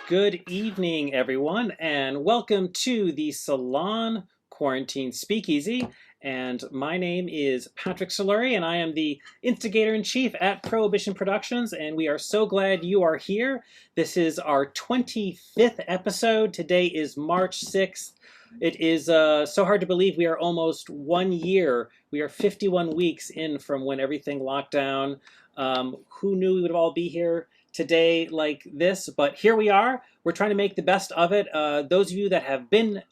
Good evening, everyone, and welcome to the Salon Quarantine Speakeasy. And my name is Patrick Soluri, and I am the instigator-in-chief at Prohibition Productions, and we are so glad you are here. This is our 25th episode. Today is March 6th. It is so hard to believe we are almost 1 year. We are 51 weeks in from when everything locked down. Who knew we would all be here today like this, but here we are. We're trying to make the best of it. Those of you that have been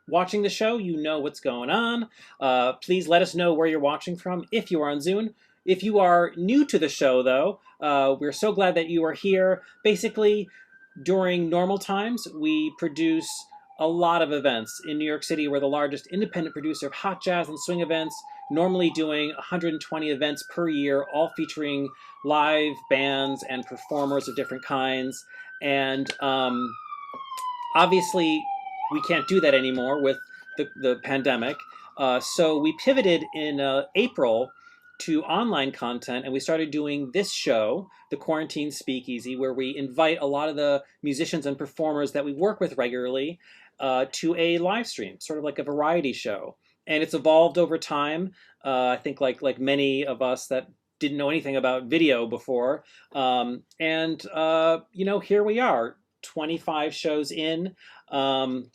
watching the show, you know what's going on. Please let us know where you're watching from if you are on Zoom. If you are new to the show, though, we're so glad that you are here. Basically, during normal times, we produce a lot of events. In New York City, we're the largest independent producer of hot jazz and swing events, normally doing 120 events per year, all featuring live bands and performers of different kinds. And obviously, we can't do that anymore with the pandemic. So we pivoted in April to online content, and we started doing this show, the Quarantine Speakeasy, where we invite a lot of the musicians and performers that we work with regularly to a live stream, sort of like a variety show. And it's evolved over time. I think like many of us that didn't know anything about video before. You know, here we are, 25 shows in. What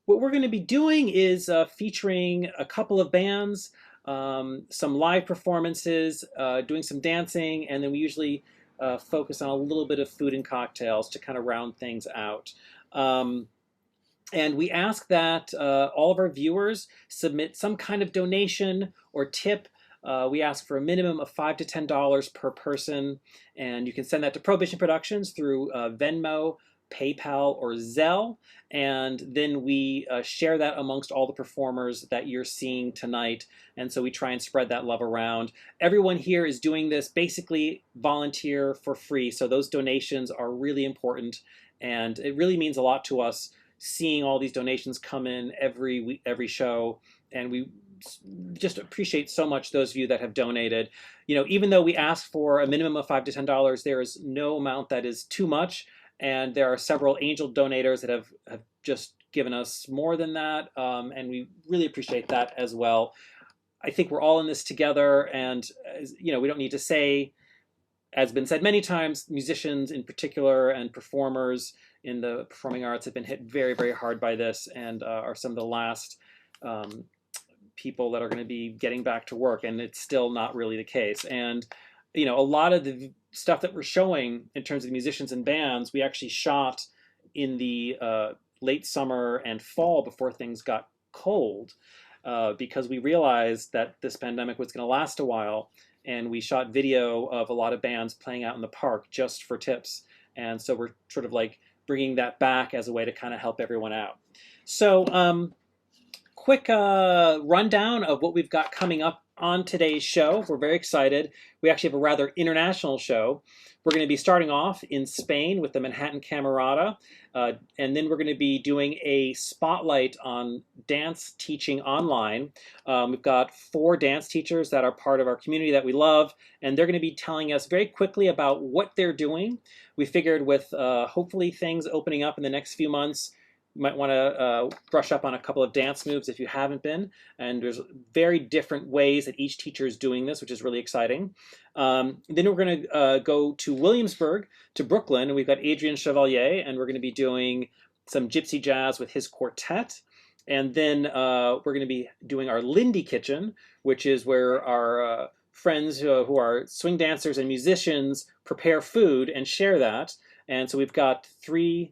we're going to be doing is featuring a couple of bands, some live performances, doing some dancing, and then we usually focus on a little bit of food and cocktails to kind of round things out. And we ask that all of our viewers submit some kind of donation or tip. We ask for a minimum of $5 to $10 per person, and you can send that to Prohibition Productions through Venmo, PayPal, or Zelle, and then we share that amongst all the performers that you're seeing tonight, and so we try and spread that love around. Everyone here is doing this basically volunteer for free, so those donations are really important, and it really means a lot to us seeing all these donations come in every week, every show, and we just appreciate so much those of you that have donated. You know, even though we ask for a minimum of $5 to $10, there is no amount that is too much. And there are several angel donators that have just given us more than that, and we really appreciate that as well. I think we're all in this together, and you know, we don't need to say, as been said many times, musicians in particular and performers in the performing arts have been hit very, very hard by this, and are some of the last people that are going to be getting back to work, and it's still not really the case. And you know, a lot of the stuff that we're showing in terms of musicians and bands, we actually shot in the late summer and fall before things got cold, because we realized that this pandemic was going to last a while, and we shot video of a lot of bands playing out in the park just for tips. And so we're sort of like bringing that back as a way to kind of help everyone out. So quick rundown of what we've got coming up on today's show. We're very excited. We actually have a rather international show. We're going to be starting off in Spain with the Manhattan Camerata, and then we're going to be doing a spotlight on dance teaching online. We've got 4 dance teachers that are part of our community that we love, and they're going to be telling us very quickly about what they're doing. We figured with hopefully things opening up in the next few months, you might want to brush up on a couple of dance moves if you haven't been. And there's very different ways that each teacher is doing this, which is really exciting. Then we're going to go to Williamsburg, to Brooklyn, and we've got Adrien Chevalier, and we're going to be doing some gypsy jazz with his quartet. And then we're going to be doing our Lindy Kitchen, which is where our friends who are swing dancers and musicians prepare food and share that. And so we've got 3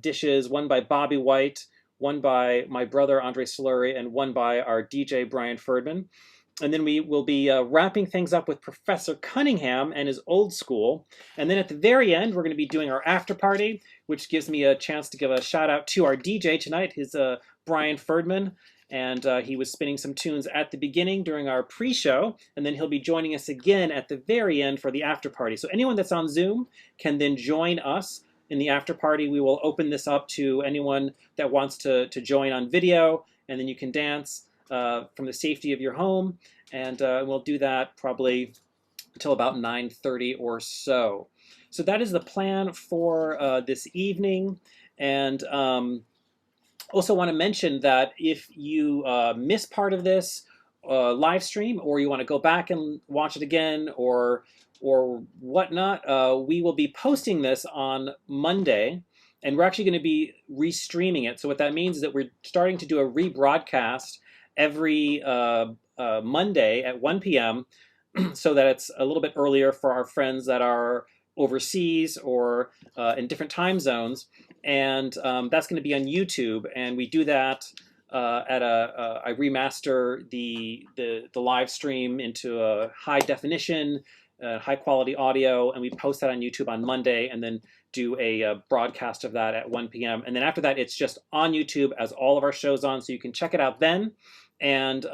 dishes, one by Bobby White, one by my brother Andre Soluri, and one by our DJ BRIAN FERDMAN. And then we will be wrapping things up with Professor Cunningham and his old school. And then at the very end, we're going to be doing our after party, which gives me a chance to give a shout out to our DJ tonight, his BRIAN FERDMAN. And he was spinning some tunes at the beginning during our pre-show, and then he'll be joining us again at the very end for the after party. So anyone that's on Zoom can then join us in the after party. We will open this up to anyone that wants to join on video, and then you can dance from the safety of your home. And we'll do that probably until about 9:30 or so. So that is the plan for this evening. And also want to mention that if you miss part of this live stream, or you want to go back and watch it again, or whatnot, we will be posting this on Monday, and we're actually going to be restreaming it. So what that means is that we're starting to do a rebroadcast every Monday at 1 p.m. so that it's a little bit earlier for our friends that are overseas or in different time zones. And that's going to be on YouTube, and we do that I remaster the live stream into a high definition, high quality audio, and we post that on YouTube on Monday, and then do a broadcast of that at 1 p.m. And then after that, it's just on YouTube as all of our shows on, so you can check it out then. And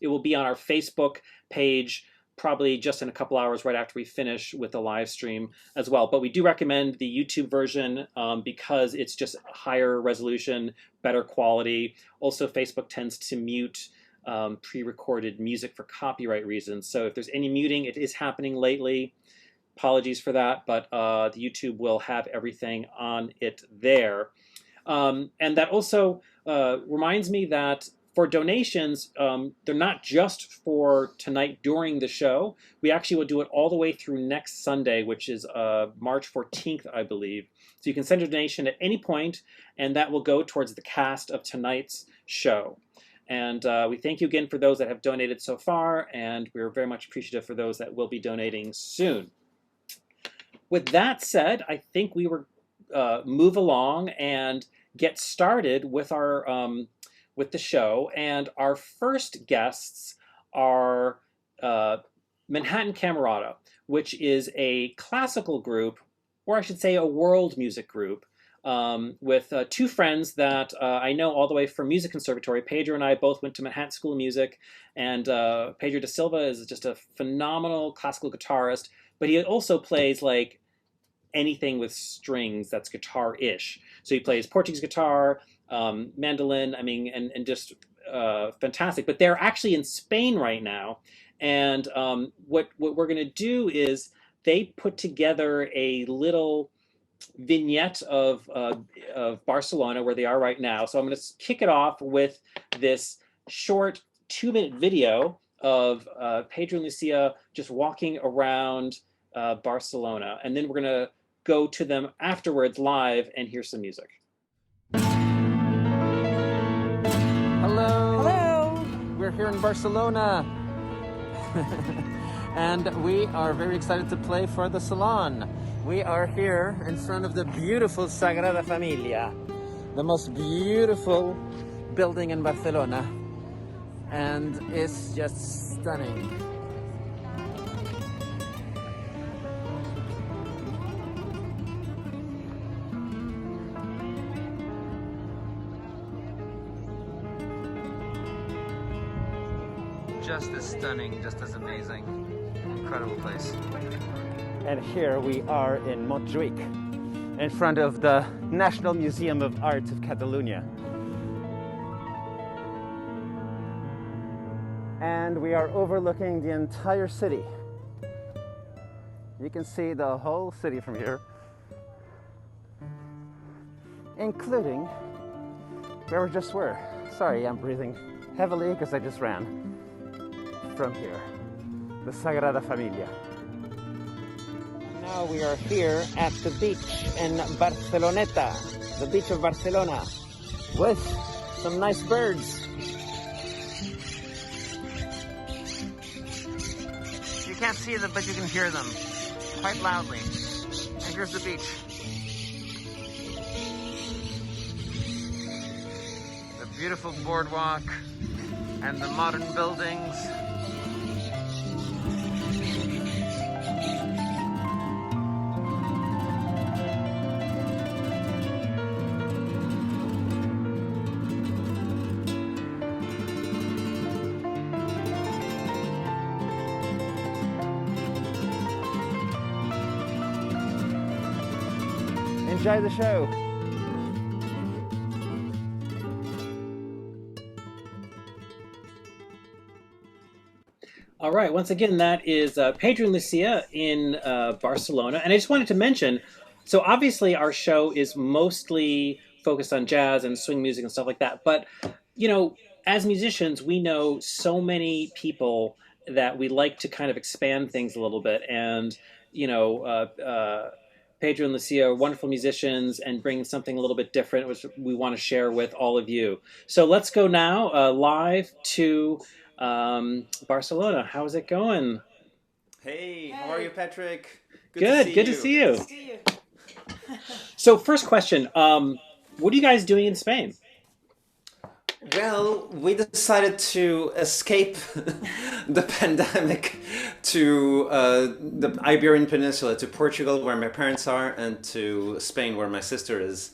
it will be on our Facebook page probably just in a couple hours right after we finish with the live stream as well. But we do recommend the YouTube version because it's just higher resolution, better quality. Also, Facebook tends to mute pre-recorded music for copyright reasons. So if there's any muting, it is happening lately. Apologies for that, but the YouTube will have everything on it there. And that also reminds me that for donations, they're not just for tonight during the show. We actually will do it all the way through next Sunday, which is March 14th, I believe. So you can send a donation at any point, and that will go towards the cast of tonight's show. And we thank you again for those that have donated so far, and we're very much appreciative for those that will be donating soon. With that said, I think we will move along and get started with our with the show. And our first guests are Manhattan Camerata, which is a classical group, or I should say a world music group, with two friends that I know all the way from music conservatory. Pedro and I both went to Manhattan School of Music, and Pedro da Silva is just a phenomenal classical guitarist, but he also plays like anything with strings that's guitar-ish. So he plays Portuguese guitar, mandolin, I mean, and just fantastic. But they're actually in Spain right now, and what we're going to do is they put together a little vignette of Barcelona, where they are right now. So I'm going to kick it off with this short 2-minute video of Pedro and Lucia just walking around Barcelona, and then we're going to go to them afterwards live and hear some music. Hello. Hello. We're here in Barcelona. And we are very excited to play for the Salon. We are here in front of the beautiful Sagrada Familia, the most beautiful building in Barcelona. And it's just stunning. Just as stunning, just as amazing. Incredible place. And here we are in Montjuic, in front of the National Museum of Art of Catalonia. And we are overlooking the entire city. You can see the whole city from here, including where we just were. Sorry, I'm breathing heavily because I just ran from here, the Sagrada Familia. Now we are here at the beach in Barceloneta, the beach of Barcelona, with some nice birds. You can't see them, but you can hear them quite loudly. And here's the beach. The beautiful boardwalk and the modern buildings. Enjoy the show. All right. Once again, that is Pedro and Lucia in Barcelona. And I just wanted to mention, so obviously our show is mostly focused on jazz and swing music and stuff like that. But, you know, as musicians, we know so many people that we like to kind of expand things a little bit. And, you know, Pedro and Lucia are wonderful musicians and bring something a little bit different, which we want to share with all of you. So let's go now live to Barcelona. How's it going? Hey, how are you, Patrick? Good to see you. Good to see you. So first question, what are you guys doing in Spain? Well, we decided to escape the pandemic to the Iberian Peninsula, to Portugal, where my parents are, and to Spain, where my sister is.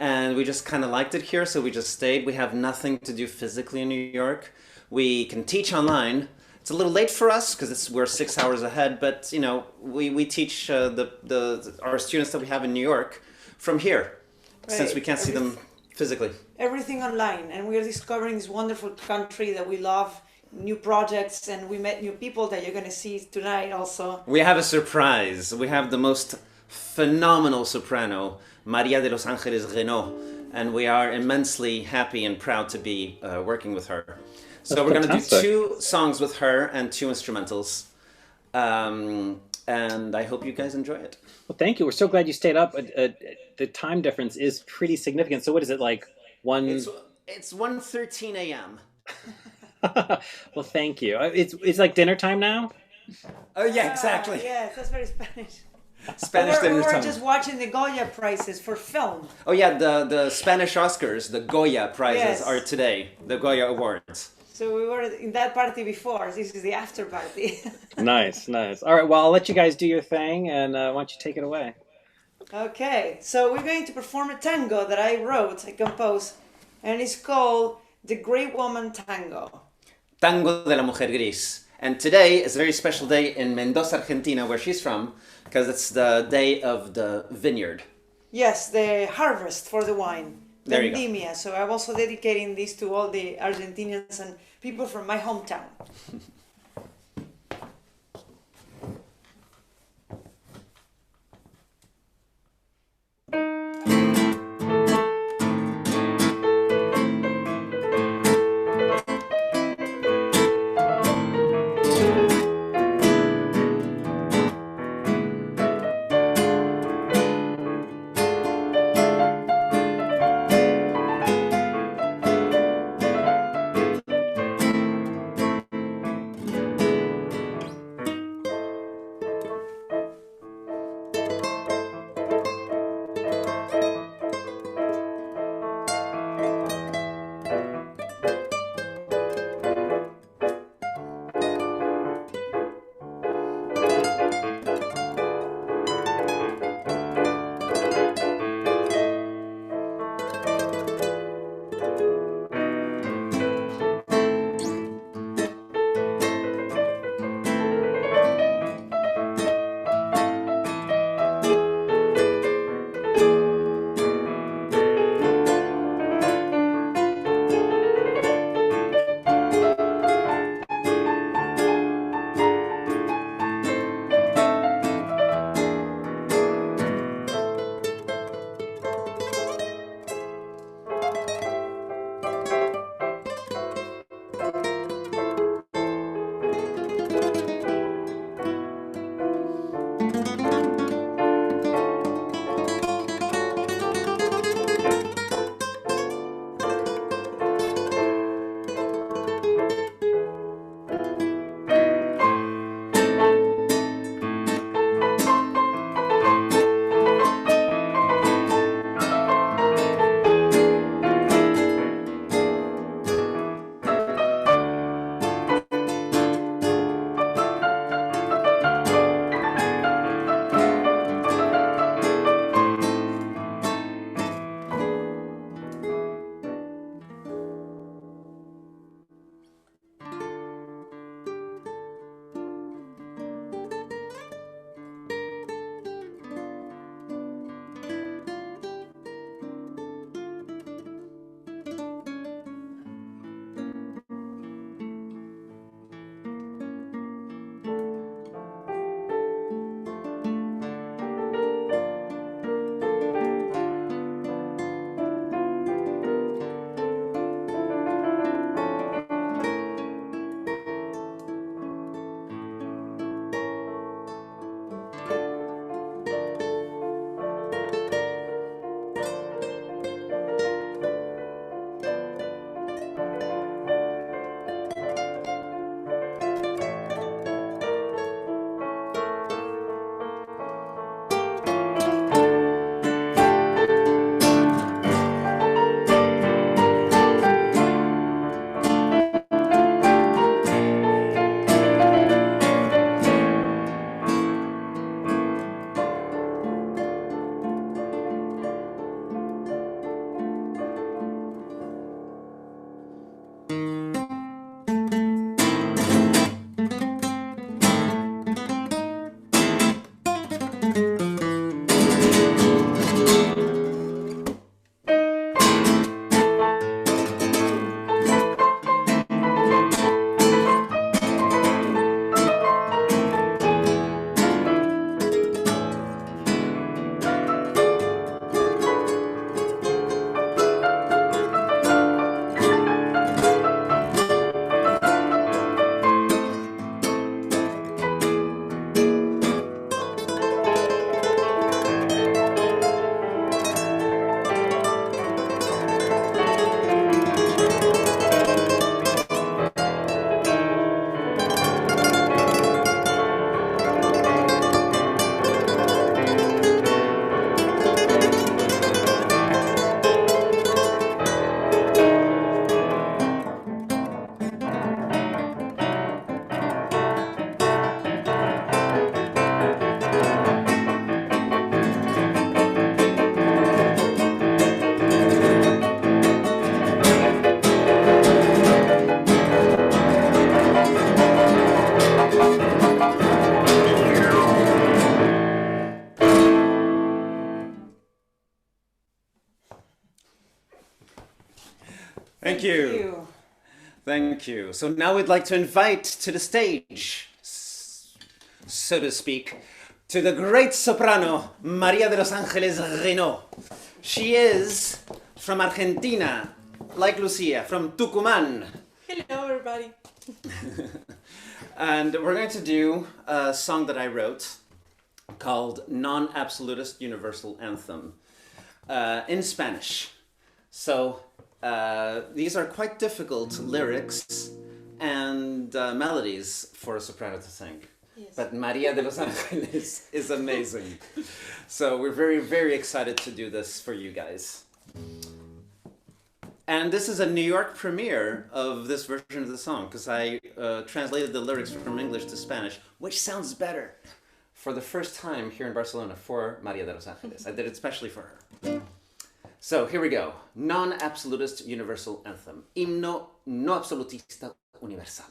And we just kind of liked it here, so we just stayed. We have nothing to do physically in New York. We can teach online. It's a little late for us because we're 6 hours ahead, but you know, we teach our students that we have in New York from here, since we can't see them physically. Everything online, and we are discovering this wonderful country that we love, new projects, and we met new people that you're going to see tonight also. We have a surprise. We have the most phenomenal soprano, Maria de los Ángeles Renaud, and we are immensely happy and proud to be working with her. So we're going to do 2 songs with her and 2 instrumentals, and I hope you guys enjoy it. Well, thank you. We're so glad you stayed up. The time difference is pretty significant. So what is it, like one? It's 1:13 a.m. Well, thank you. It's like dinner time now? Oh yeah, exactly. Yeah, that's very Spanish. Spanish dinner we were time. just watching the Goya prizes for film. Oh yeah, the Spanish Oscars, the Goya prizes Yes. are today, the Goya Awards. So we were in that party before. This is the after party. Nice. All right, well, I'll let you guys do your thing, and why don't you take it away? Okay, so we're going to perform a tango that I composed, and it's called The Great Woman Tango. Tango de la Mujer Gris. And today is a very special day in Mendoza, Argentina, where she's from, because it's the day of the vineyard. Yes, the harvest for the wine. There you go. Vendimia. So I'm also dedicating this to all the Argentinians and people from my hometown. Thank you. Thank you. So now we'd like to invite to the stage, so to speak, to the great soprano, Maria de los Angeles Reno. She is from Argentina, like Lucia, from Tucumán. Hello, everybody. And we're going to do a song that I wrote called Non-Absolutist Universal Anthem in Spanish. So these are quite difficult lyrics and melodies for a soprano to sing. Yes. But Maria de los Angeles is amazing. So we're very, very excited to do this for you guys. And this is a New York premiere of this version of the song, because I translated the lyrics from English to Spanish, which sounds better, for the first time here in Barcelona for Maria de los Angeles. I did it especially for her. So here we go. Non-Absolutist Universal Anthem. Himno no absolutista universal.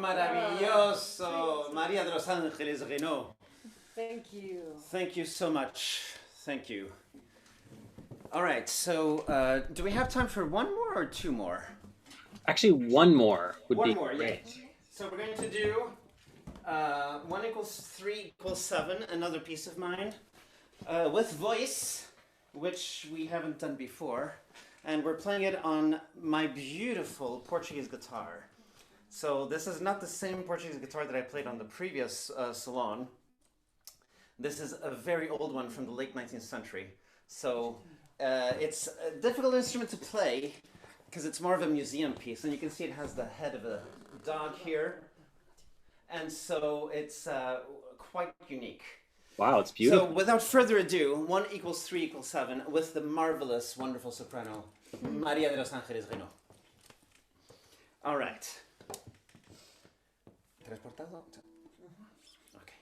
Maravilloso. María de los Ángeles Renault. Thank you. Thank you so much. Thank you. All right, so do we have time for one more or two more? Actually, one more would be One more, great. yeah. So we're going to do 1 equals 3 equals 7, another piece of mine, with voice, which we haven't done before. And we're playing it on my beautiful Portuguese guitar. So this is not the same Portuguese guitar that I played on the previous salon. This is a very old one from the late 19th century. So it's a difficult instrument to play because it's more of a museum piece. And you can see it has the head of a dog here. And so it's quite unique. Wow, it's beautiful. So without further ado, 1 equals 3 equals 7 with the marvelous, wonderful soprano, María de los Ángeles Renault. All right. ¿Transportado? Okay.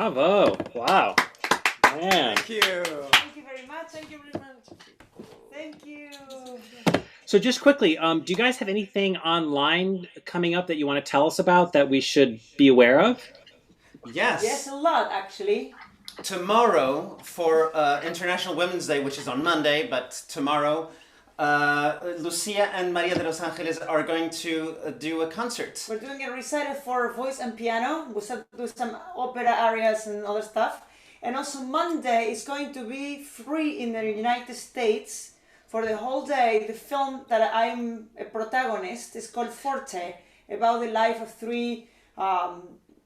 Bravo. Wow. Man. Thank you. Thank you very much. Thank you very much. Thank you. So just quickly, do you guys have anything online coming up that you want to tell us about that we should be aware of? Yes. Yes, a lot actually. Tomorrow for International Women's Day, which is on Monday, but tomorrow, Lucia and Maria de los Angeles are going to do a concert. We're doing a recital for voice and piano. We'll do some opera arias and other stuff. And also Monday is going to be free in the United States for the whole day. The film that I'm a protagonist is called Forte, about the life of three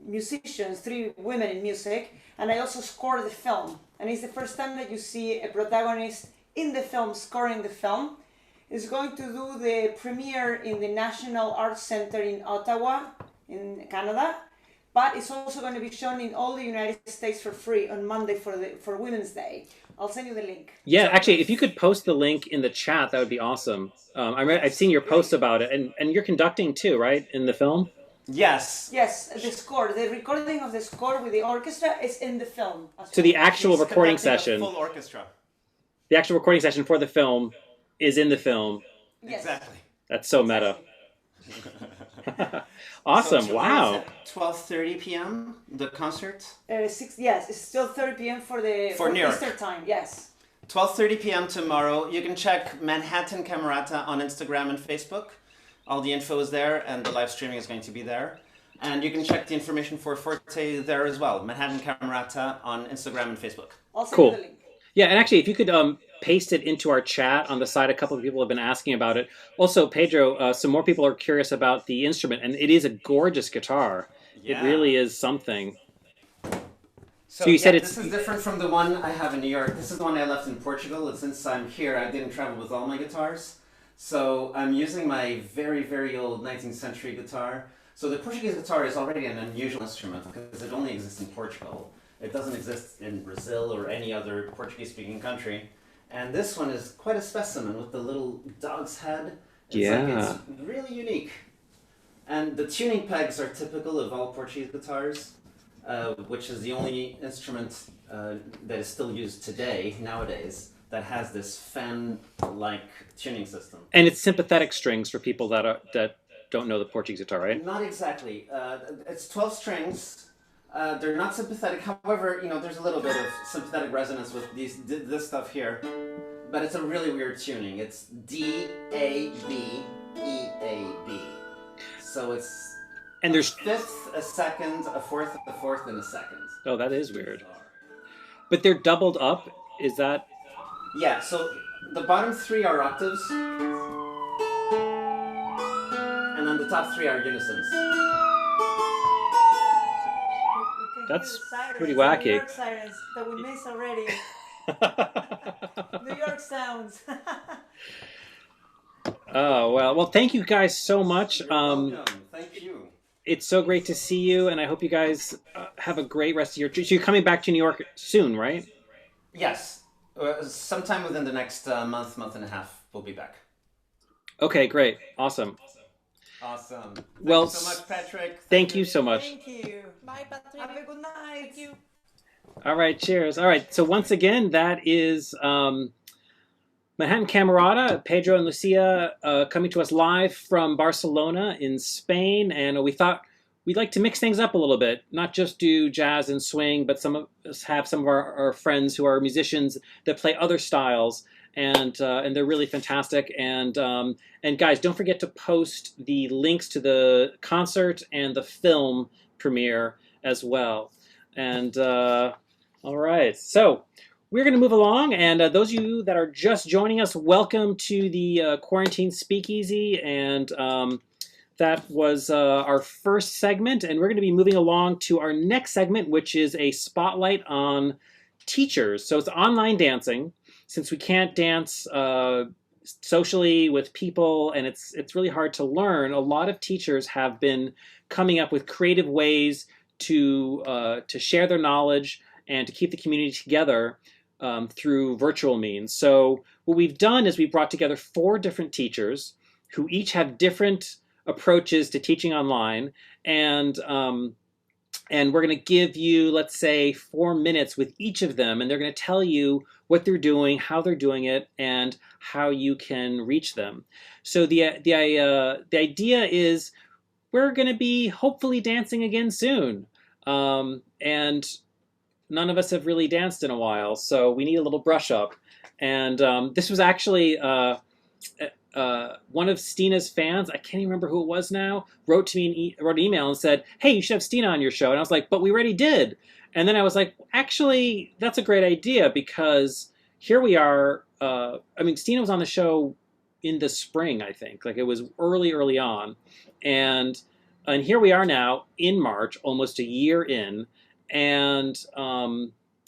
musicians, three women in music. And I also score the film. And it's the first time that you see a protagonist in the film scoring the film. It's going to do the premiere in the National Arts Center in Ottawa, in Canada. But it's also going to be shown in all the United States for free on Monday for Women's Day. I'll send you the link. Yeah, actually, if you could post the link in the chat, that would be awesome. I've seen your posts about it, and you're conducting too, right, in the film? Yes. Yes, the score, the recording of the score with the orchestra is in the film. So the actual He's recording conducting a session, full orchestra. the actual recording session for the film is in the film. Yes. Exactly. That's so meta. Awesome! So Wow. 12:30 p.m. the concert. Yes, it's still 30 p.m. for New York. Easter time. Yes. 12:30 p.m. tomorrow. You can check Manhattan Camerata on Instagram and Facebook. All the info is there, and the live streaming is going to be there. And you can check the information for Forte there as well. Manhattan Camerata on Instagram and Facebook. I'll send Cool. you the link. Yeah, and actually, if you could paste it into our chat on the side, a couple of people have been asking about it. Also, Pedro, some more people are curious about the instrument, and it is a gorgeous guitar. Yeah. It really is something. So you said it's- this is different from the one I have in New York. This is the one I left in Portugal. And since I'm here, I didn't travel with all my guitars. So I'm using my very, very old 19th century guitar. So the Portuguese guitar is already an unusual instrument because it only exists in Portugal. It doesn't exist in Brazil or any other Portuguese-speaking country. And this one is quite a specimen with the little dog's head. It's really unique. And the tuning pegs are typical of all Portuguese guitars, which is the only instrument that is still used today, nowadays, that has this fan-like tuning system. And it's sympathetic strings for people that don't know the Portuguese guitar, right? Not exactly. It's 12 strings. They're not sympathetic. However, there's a little bit of sympathetic resonance with this stuff here. But it's a really weird tuning. It's D, A, B, E, A, B. So it's And there's fifth, a second, a fourth, and a second. oh, that is weird. But they're doubled up. Is that? Yeah, so the bottom three are octaves. And then the top three are unisons. We can That's hear the sirens, pretty the wacky. New York sirens that we missed already. New York sounds. Oh well, thank you guys so much. You're welcome. Thank you. It's so great to see you, and I hope you guys have a great rest of your trip. So you're coming back to New York soon, right? Yes. Sometime within the next month and a half, we'll be back. Okay, great, awesome. Awesome. Thank Well, you so much, Patrick. Thank you so much. Thank you. Bye, Patrick. Have a good night. Thank you. All right, cheers. All right, so once again, that is Manhattan Camerata, Pedro and Lucia coming to us live from Barcelona in Spain, and we thought we'd like to mix things up a little bit, not just do jazz and swing, but some of us have some of our friends who are musicians that play other styles, and they're really fantastic. And guys, don't forget to post the links to the concert and the film premiere as well. And all right, so we're going to move along, and those of you that are just joining us, welcome to the Quarantine Speakeasy, and that was our first segment, and we're going to be moving along to our next segment, which is a spotlight on teachers. So it's online dancing, since we can't dance socially with people, and it's really hard to learn. A lot of teachers have been coming up with creative ways to share their knowledge and to keep the community together through virtual means. So what we've done is we brought together 4 different teachers who each have different approaches to teaching online, and And we're going to give you, let's say, 4 minutes with each of them, and they're going to tell you what they're doing, how they're doing it, and how you can reach them. So the idea is we're going to be hopefully dancing again soon. And none of us have really danced in a while, so we need a little brush up. And this was actually one of Stina's fans, I can't even remember who it was now, wrote to me wrote an email and said, hey, you should have Stina on your show. And I was like, but we already did. And then I was like, actually, that's a great idea, because here we are. I mean, Stina was on the show in the spring, I think. Like, it was early on. And here we are now in March, almost a year in. And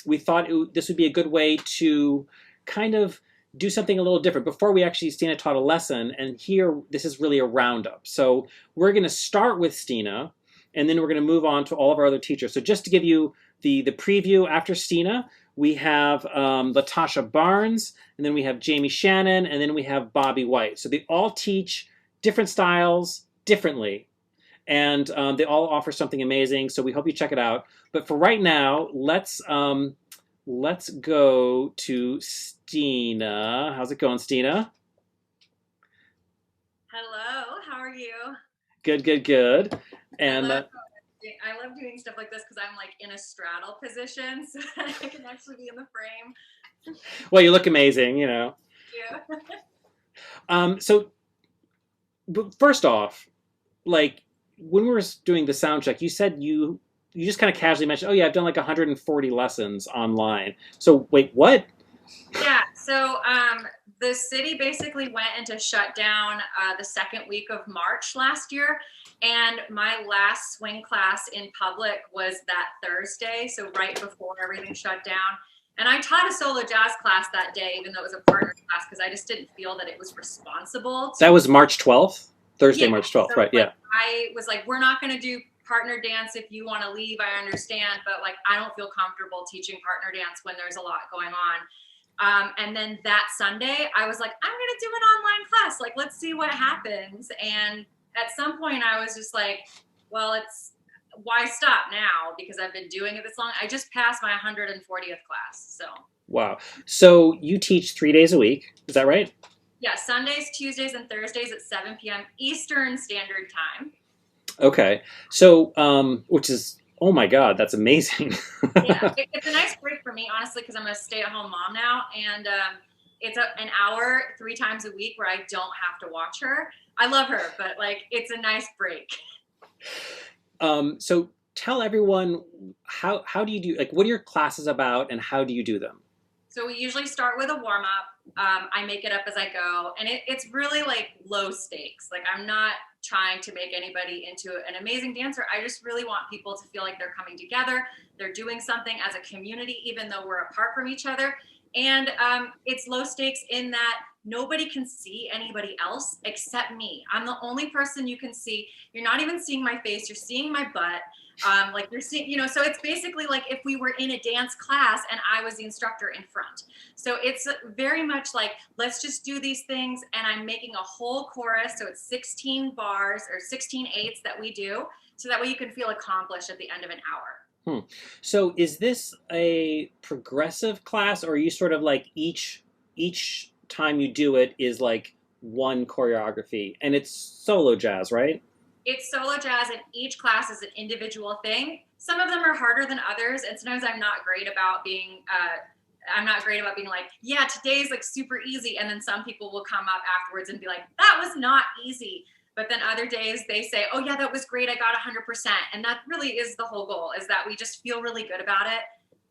we thought this would be a good way to kind of do something a little different. Before we actually, Stina taught a lesson, and here, this is really a roundup. So we're going to start with Stina, and then we're going to move on to all of our other teachers. So just to give you the preview, after Stina, we have Latasha Barnes, and then we have Jaime Shannon, and then we have Bobby White. So they all teach different styles differently, and they all offer something amazing. So we hope you check it out. But for right now, let's go to Stina. How's it going, Stina? Hello, how are you? Good. And I love doing stuff like this because I'm like in a straddle position, so I can actually be in the frame. well, you look amazing, you know. Thank you. So, but first off, like, when we were doing the sound check, you said you just kind of casually mentioned, oh yeah, I've done like 140 lessons online. So wait, what? Yeah, so the city basically went into shutdown the second week of March last year, and my last swing class in public was that Thursday, so right before everything shut down. And I taught a solo jazz class that day, even though it was a partner class, because I just didn't feel that it was responsible. That was March 12th? Thursday, Yeah, March 12th, so, right, yeah. I was like, we're not going to do partner dance. If you want to leave, I understand, but like, I don't feel comfortable teaching partner dance when there's a lot going on. And then that Sunday, I was like, I'm going to do an online class. Like, let's see what happens. And at some point, I was just like, well, why stop now? Because I've been doing it this long. I just passed my 140th class. So. Wow. So you teach 3 days a week. Is that right? Yeah, Sundays, Tuesdays, and Thursdays at 7 p.m. Eastern Standard Time. Okay. So, which is, oh my God, that's amazing. Yeah, it's a nice break for me, honestly, because I'm a stay-at-home mom now, and it's an hour 3 times a week where I don't have to watch her. I love her, but like, it's a nice break. So tell everyone, how do you do, like, what are your classes about, and how do you do them? So we usually start with a warm-up. I make it up as I go, and it's really like low stakes. Like, I'm not trying to make anybody into an amazing dancer. I just really want people to feel like they're coming together. They're doing something as a community, even though we're apart from each other. And it's low stakes in that nobody can see anybody else except me. I'm the only person you can see. You're not even seeing my face. You're seeing my butt. Like, you're seeing, so it's basically like if we were in a dance class and I was the instructor in front. So it's very much like, let's just do these things. And I'm making a whole chorus. So it's 16 bars or 16 eights that we do. So that way you can feel accomplished at the end of an hour. So is this a progressive class, or are you sort of like each time you do it is like one choreography, and it's solo jazz, right? It's solo jazz, and each class is an individual thing. Some of them are harder than others, and sometimes I'm not great about being like, yeah, today's like super easy, and then some people will come up afterwards and be like, that was not easy. But then other days they say, oh yeah, that was great, I got 100%. And that really is the whole goal, is that we just feel really good about it.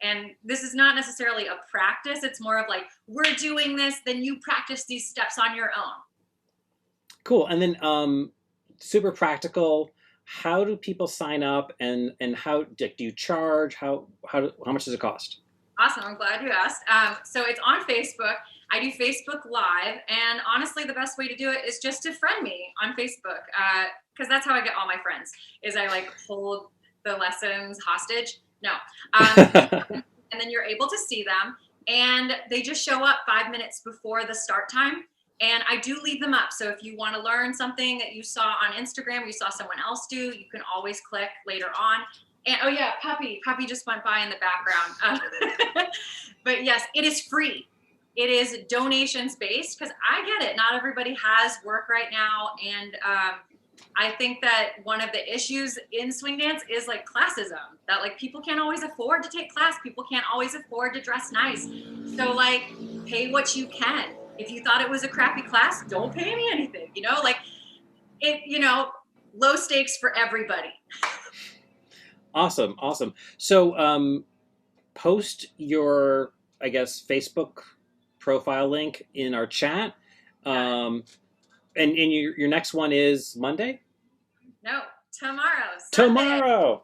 And this is not necessarily a practice, it's more of like, we're doing this, then you practice these steps on your own. Cool. And then super practical, how do people sign up, and how do you charge? How much does it cost? Awesome, I'm glad you asked. So it's on Facebook. I do Facebook Live, and honestly, the best way to do it is just to friend me on Facebook, because that's how I get all my friends, is I like hold the lessons hostage. No. And then you're able to see them, and they just show up 5 minutes before the start time. And I do leave them up. So if you want to learn something that you saw on Instagram, or you saw someone else do, you can always click later on. And oh yeah, Puppy just went by in the background. But yes, it is free. It is donations based because I get it. Not everybody has work right now. And I think that one of the issues in swing dance is like classism, that like people can't always afford to take class. People can't always afford to dress nice. So like pay what you can. If you thought it was a crappy class, don't pay me anything, you know, like it, you know, low stakes for everybody. Awesome, awesome. So post your, I guess, Facebook profile link in our chat. And your next one is Monday? No, tomorrow. Sunday. Tomorrow.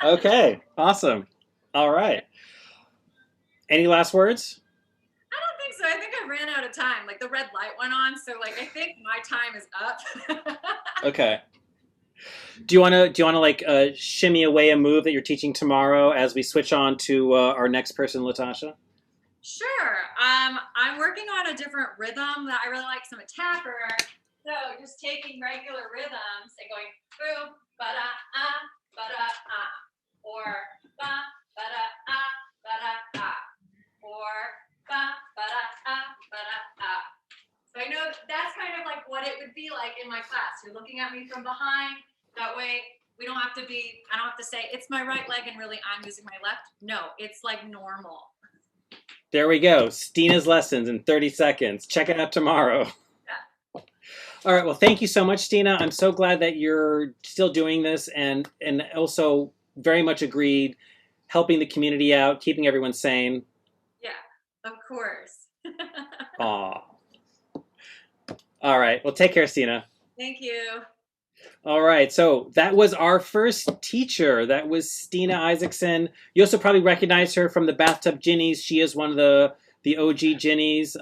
Okay, awesome. All right. Any last words? I don't think so. I think I ran out of time. Like the red light went on, so like I think my time is up. Okay. Do you want to like shimmy away a move that you're teaching tomorrow as we switch on to our next person, Latasha? Sure. I'm working on a different rhythm that I really like, some attacker. So just taking regular rhythms and going boom, ba-da-ah, ba-da-ah, or ba, ba-da-ah, ba-da-ah, or ba, ba-da-ah, ba-da-ah. So I know that's kind of like what it would be like in my class. You're looking at me from behind. That way we don't have to be, I don't have to say, it's my right leg and really I'm using my left. No, it's like normal. There we go. Stina's lessons in 30 seconds. Check it out tomorrow. Yeah. All right. Well, thank you so much, Stina. I'm so glad that you're still doing this and also very much agreed, helping the community out, keeping everyone sane. Yeah, of course. Aw. All right. Well, take care, Stina. Thank you. All right. So that was our first teacher. That was Stina Isaksen. You also probably recognize her from the Bathtub Ginnies. She is one of the OG Ginnies.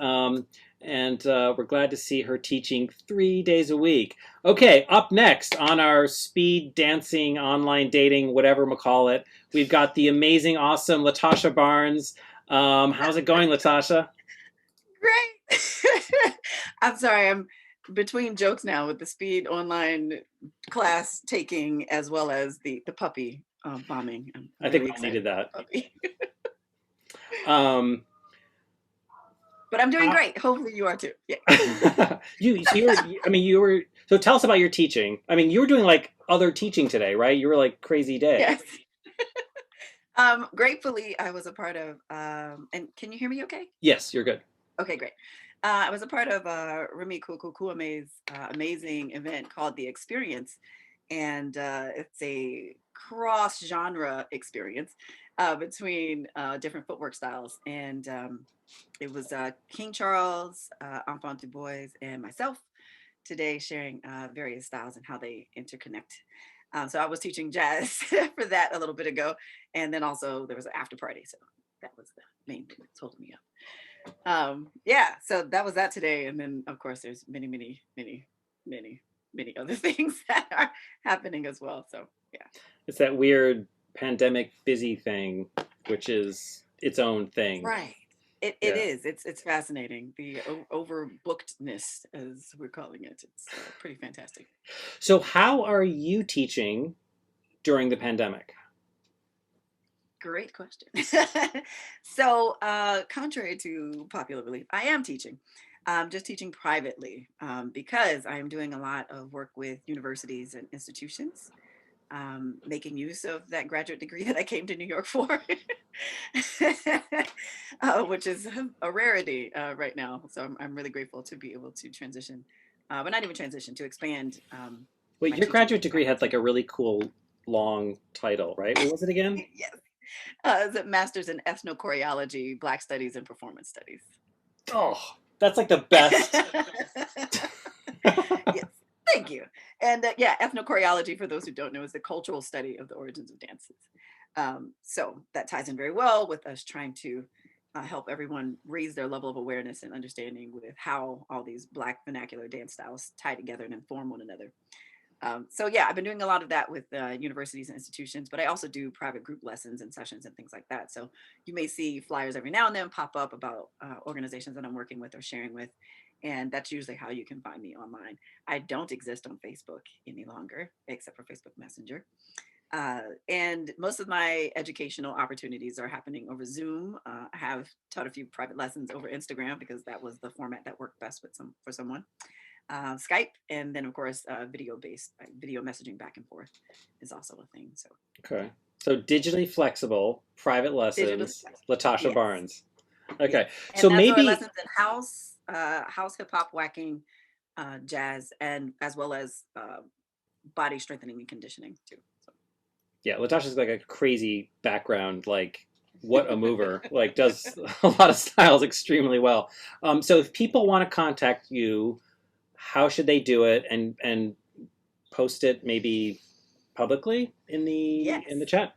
And we're glad to see her teaching 3 days a week. Okay, up next on our speed dancing, online dating, whatever we'll call it, we've got the amazing, awesome Latasha Barnes. How's it going, Latasha? Great. I'm sorry, I'm between jokes now with the speed online class taking as well as the puppy bombing. I think we all needed that. But I'm doing great. Hopefully you are too. Yeah. you were. So tell us about your teaching. I mean, you were doing like other teaching today, right? You were like crazy day. Yes. Gratefully, I was a part of. And can you hear me? Okay. Yes, you're good. Okay, great. I was a part of Remy Kukukuame's amazing event called The Experience, and it's a cross-genre experience between different footwork styles. And it was King Charles, Enfant du Bois, and myself today sharing various styles and how they interconnect. So I was teaching jazz for that a little bit ago, and then also there was an after party. So that was the main thing that's holding me up. Yeah, so that was that today, and then of course there's many other things that are happening as well. So yeah, it's that weird pandemic busy thing, which is its own thing, right? It is. It's fascinating, the overbookedness, as we're calling it. It's pretty fantastic. So how are you teaching during the pandemic? Great question. So contrary to popular belief, I am teaching. I'm just teaching privately because I am doing a lot of work with universities and institutions, making use of that graduate degree that I came to New York for, which is a rarity right now. So I'm really grateful to be able to transition, but not even transition, to expand. Wait, your graduate degree had like a really cool long title, right? What was it again? Yes. Is it Master's in Ethnochoreology, Black Studies, and Performance Studies? Oh, that's like the best. Yes, thank you. And yeah, ethnochoreology, for those who don't know, is the cultural study of the origins of dances. So that ties in very well with us trying to help everyone raise their level of awareness and understanding with how all these Black vernacular dance styles tie together and inform one another. So yeah, I've been doing a lot of that with universities and institutions, but I also do private group lessons and sessions and things like that. So you may see flyers every now and then pop up about organizations that I'm working with or sharing with. And that's usually how you can find me online. I don't exist on Facebook any longer, except for Facebook Messenger. And most of my educational opportunities are happening over Zoom. I have taught a few private lessons over Instagram because that was the format that worked best with for someone. Skype, and then of course video-based, like video messaging back and forth is also a thing. So Okay. So digitally flexible, private lessons, Latasha yes. Barnes. Okay. Yes. And So that's maybe lessons in house hip hop, whacking, jazz, and as well as body strengthening and conditioning too. So. Yeah, Latasha's like a crazy background, like what a mover, like does a lot of styles extremely well. So if people want to contact you, how should they do it, and post it maybe publicly in the chat?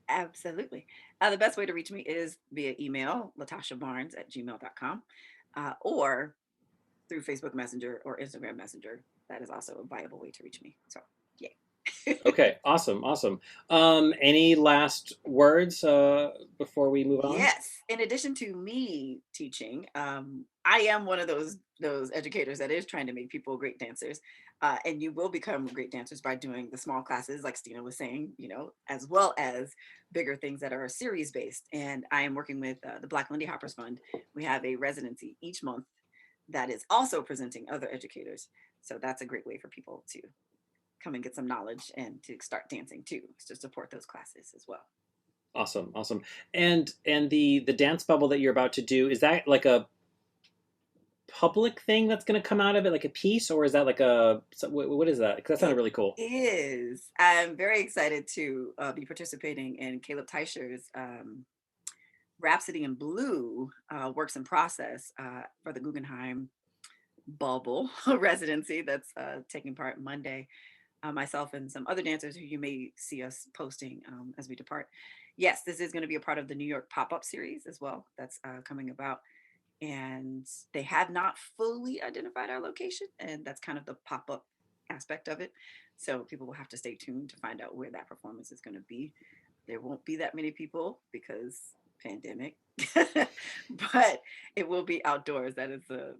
Absolutely. The best way to reach me is via email, latashabarnes@gmail.com, or through Facebook Messenger or Instagram Messenger. That is also a viable way to reach me. So, yay. Okay, awesome. Any last words before we move on? Yes. In addition to me teaching, I am one of those educators that is trying to make people great dancers. And you will become great dancers by doing the small classes, like Stina was saying, as well as bigger things that are series based. And I am working with the Black Lindy Hoppers Fund. We have a residency each month that is also presenting other educators. So that's a great way for people to come and get some knowledge and to start dancing too, to support those classes as well. Awesome. And the dance bubble that you're about to do, is that like a public thing that's going to come out of it, like a piece, or is that like what is that? Because that sounded really cool. It is. I'm very excited to be participating in Caleb Teicher's Rhapsody in Blue Works in Process for the Guggenheim Bubble residency that's taking part Monday. Myself and some other dancers who you may see us posting as we depart. Yes, this is going to be a part of the New York pop-up series as well. That's coming about. And they have not fully identified our location. And that's kind of the pop-up aspect of it. So people will have to stay tuned to find out where that performance is going to be. There won't be that many people because pandemic, but it will be outdoors. That is the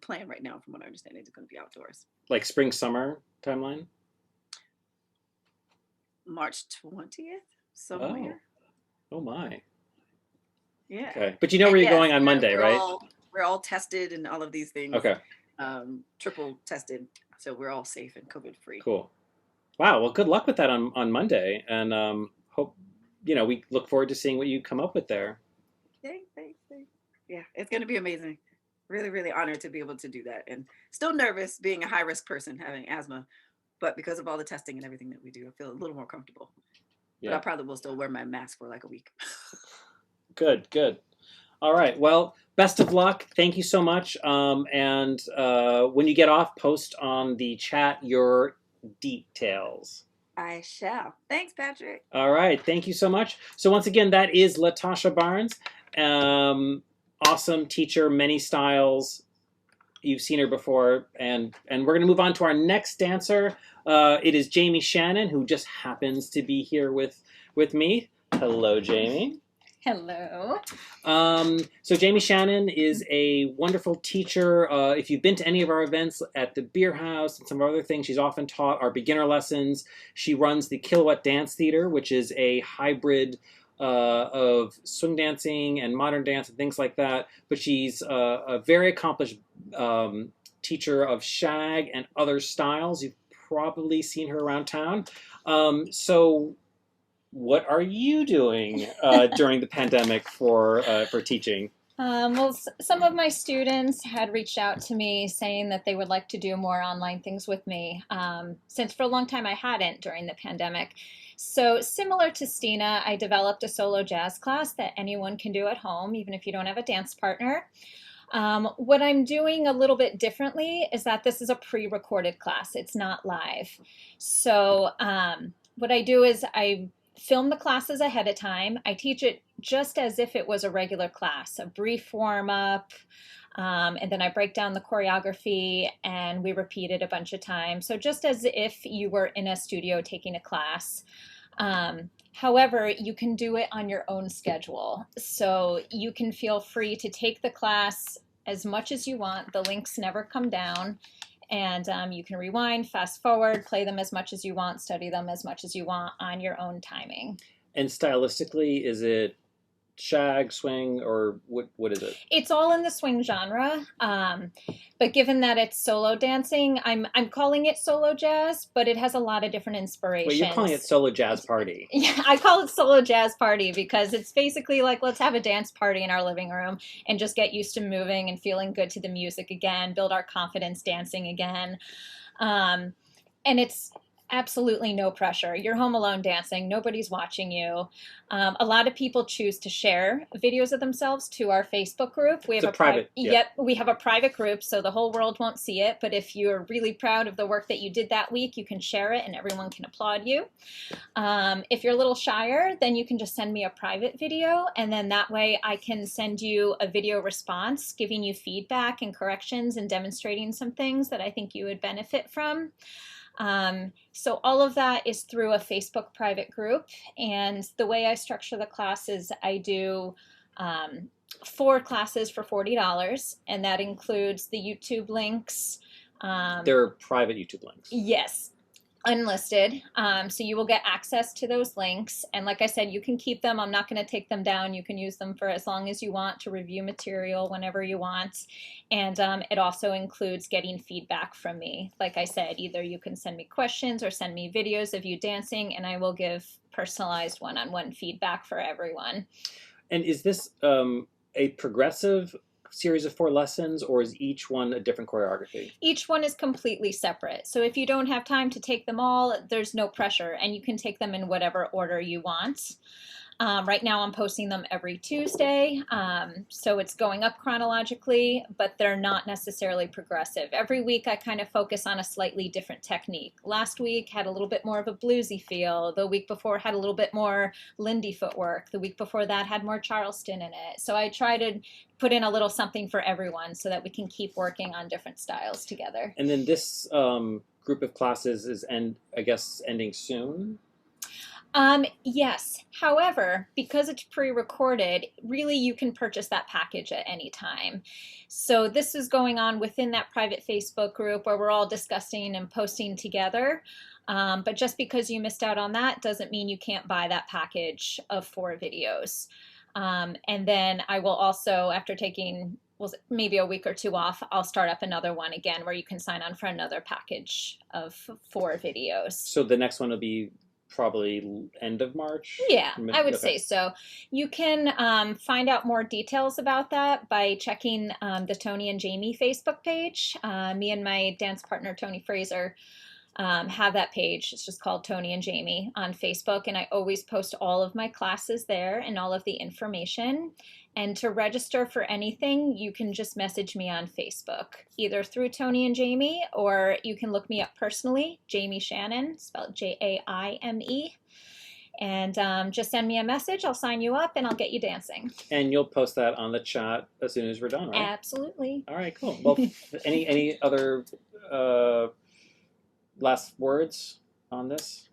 plan right now, from what I understand. It's going to be outdoors. Like spring, summer timeline? March 20th, somewhere. Oh my. Yeah. Okay. But you know where you're going on Monday, right? We're all tested and all of these things. Okay. Triple tested. So we're all safe and COVID free. Cool. Wow. Well, good luck with that on Monday. And hope, we look forward to seeing what you come up with there. Thanks. Yeah, it's going to be amazing. Really, really honored to be able to do that. And still nervous being a high risk person having asthma. But because of all the testing and everything that we do, I feel a little more comfortable. Yeah. But I probably will still wear my mask for like a week. Good. All right. Well, best of luck. Thank you so much. And when you get off, post on the chat your details. I shall. Thanks, Patrick. All right. Thank you so much. So once again, that is Latasha Barnes. Awesome teacher, many styles. You've seen her before, and we're going to move on to our next dancer. It is Jaime Shannon, who just happens to be here with me. Hello, Jaime. Hello. So Jaime Shannon is a wonderful teacher. If you've been to any of our events at the Beer House and some other things, she's often taught our beginner lessons. She runs the Kilowatt Dance Theater, which is a hybrid of swing dancing and modern dance and things like that. But she's a very accomplished teacher of shag and other styles. You've probably seen her around town. So what are you doing during the pandemic for teaching? Well, some of my students had reached out to me saying that they would like to do more online things with me, since for a long time I hadn't during the pandemic. So similar to Stina, I developed a solo jazz class that anyone can do at home, even if you don't have a dance partner. What I'm doing a little bit differently is that this is a pre-recorded class. It's not live. So what I do is I film the classes ahead of time. I teach it just as if it was a regular class, a brief warm-up, and then I break down the choreography and we repeat it a bunch of times. So just as if you were in a studio taking a class. However, you can do it on your own schedule. So you can feel free to take the class as much as you want. The links never come down. And you can rewind, fast forward, play them as much as you want, study them as much as you want on your own timing. And stylistically, is it shag, swing, or what is it? It's all in the swing genre, but given that it's solo dancing, I'm calling it solo jazz, but it has a lot of different inspirations. Well, you're calling it solo jazz party. Yeah, I call it solo jazz party because it's basically like, let's have a dance party in our living room and just get used to moving and feeling good to the music again, build our confidence dancing again. And it's absolutely no pressure. You're home alone dancing. Nobody's watching you. A lot of people choose to share videos of themselves to our Facebook group. We have a private. Yep, we have a private group, so the whole world won't see it. But if you're really proud of the work that you did that week, you can share it, and everyone can applaud you. If you're a little shyer, then you can just send me a private video, and then that way I can send you a video response, giving you feedback and corrections and demonstrating some things that I think you would benefit from. So all of that is through a Facebook private group, and the way I structure the class is I do 4 classes for $40, and that includes the YouTube links. They're private YouTube links. Yes. Unlisted, so you will get access to those links, and like I said, you can keep them. I'm not going to take them down. You can use them for as long as you want to review material whenever you want, and it also includes getting feedback from me. Like I said, either you can send me questions or send me videos of you dancing, and I will give personalized one-on-one feedback for everyone. And is this a progressive series of 4 lessons, or is each one a different choreography? Each one is completely separate. So if you don't have time to take them all, there's no pressure, and you can take them in whatever order you want. Right now I'm posting them every Tuesday, so it's going up chronologically, but they're not necessarily progressive. Every week I kind of focus on a slightly different technique. Last week had a little bit more of a bluesy feel. The week before had a little bit more Lindy footwork. The week before that had more Charleston in it. So I try to put in a little something for everyone so that we can keep working on different styles together. And then this group of classes is, I guess, ending soon? Yes. However, because it's pre-recorded, really you can purchase that package at any time. So this is going on within that private Facebook group where we're all discussing and posting together. But just because you missed out on that doesn't mean you can't buy that package of 4 videos. And then I will also, after taking maybe a week or 2 off, I'll start up another one again where you can sign on for another package of 4 videos. So the next one will be probably end of March? Yeah, I would say so. You can find out more details about that by checking the Tony and Jamie Facebook page. Me and my dance partner, Tony Fraser, have that page. It's just called Tony and Jamie on Facebook, and I always post all of my classes there and all of the information. And to register for anything, you can just message me on Facebook, either through Tony and Jamie, or you can look me up personally, Jaime Shannon, spelled Jaime. And just send me a message. I'll sign you up and I'll get you dancing. And you'll post that on the chat as soon as we're done, right? Absolutely. All right, cool. Well, any other last words on this?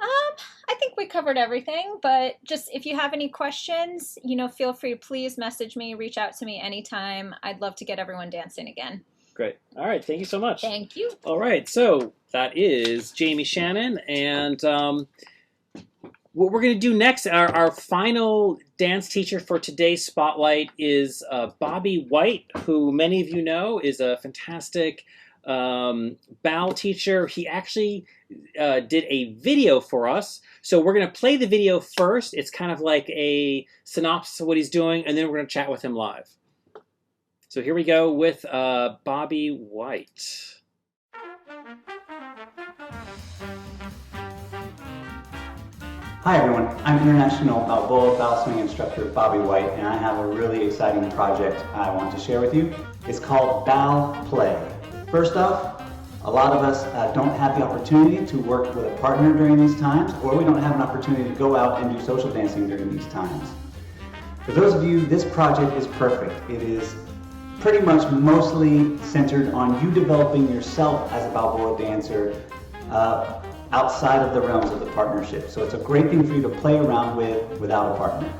I think we covered everything, but just if you have any questions, feel free to please message me, reach out to me anytime. I'd love to get everyone dancing again. Great. All right. Thank you so much. Thank you. All right. So that is Jaime Shannon. And what we're going to do next, our final dance teacher for today's spotlight is Bobby White, who many of you know is a fantastic bow teacher. He actually did a video for us. So we're going to play the video first. It's kind of like a synopsis of what he's doing, and then we're going to chat with him live. So here we go with Bobby White. Hi everyone, I'm International Balboa Bow Swing instructor Bobby White, and I have a really exciting project I want to share with you. It's called Bow Play. First off, a lot of us don't have the opportunity to work with a partner during these times, or we don't have an opportunity to go out and do social dancing during these times. For those of you, this project is perfect. It is pretty much mostly centered on you developing yourself as a Balboa dancer outside of the realms of the partnership. So it's a great thing for you to play around with without a partner.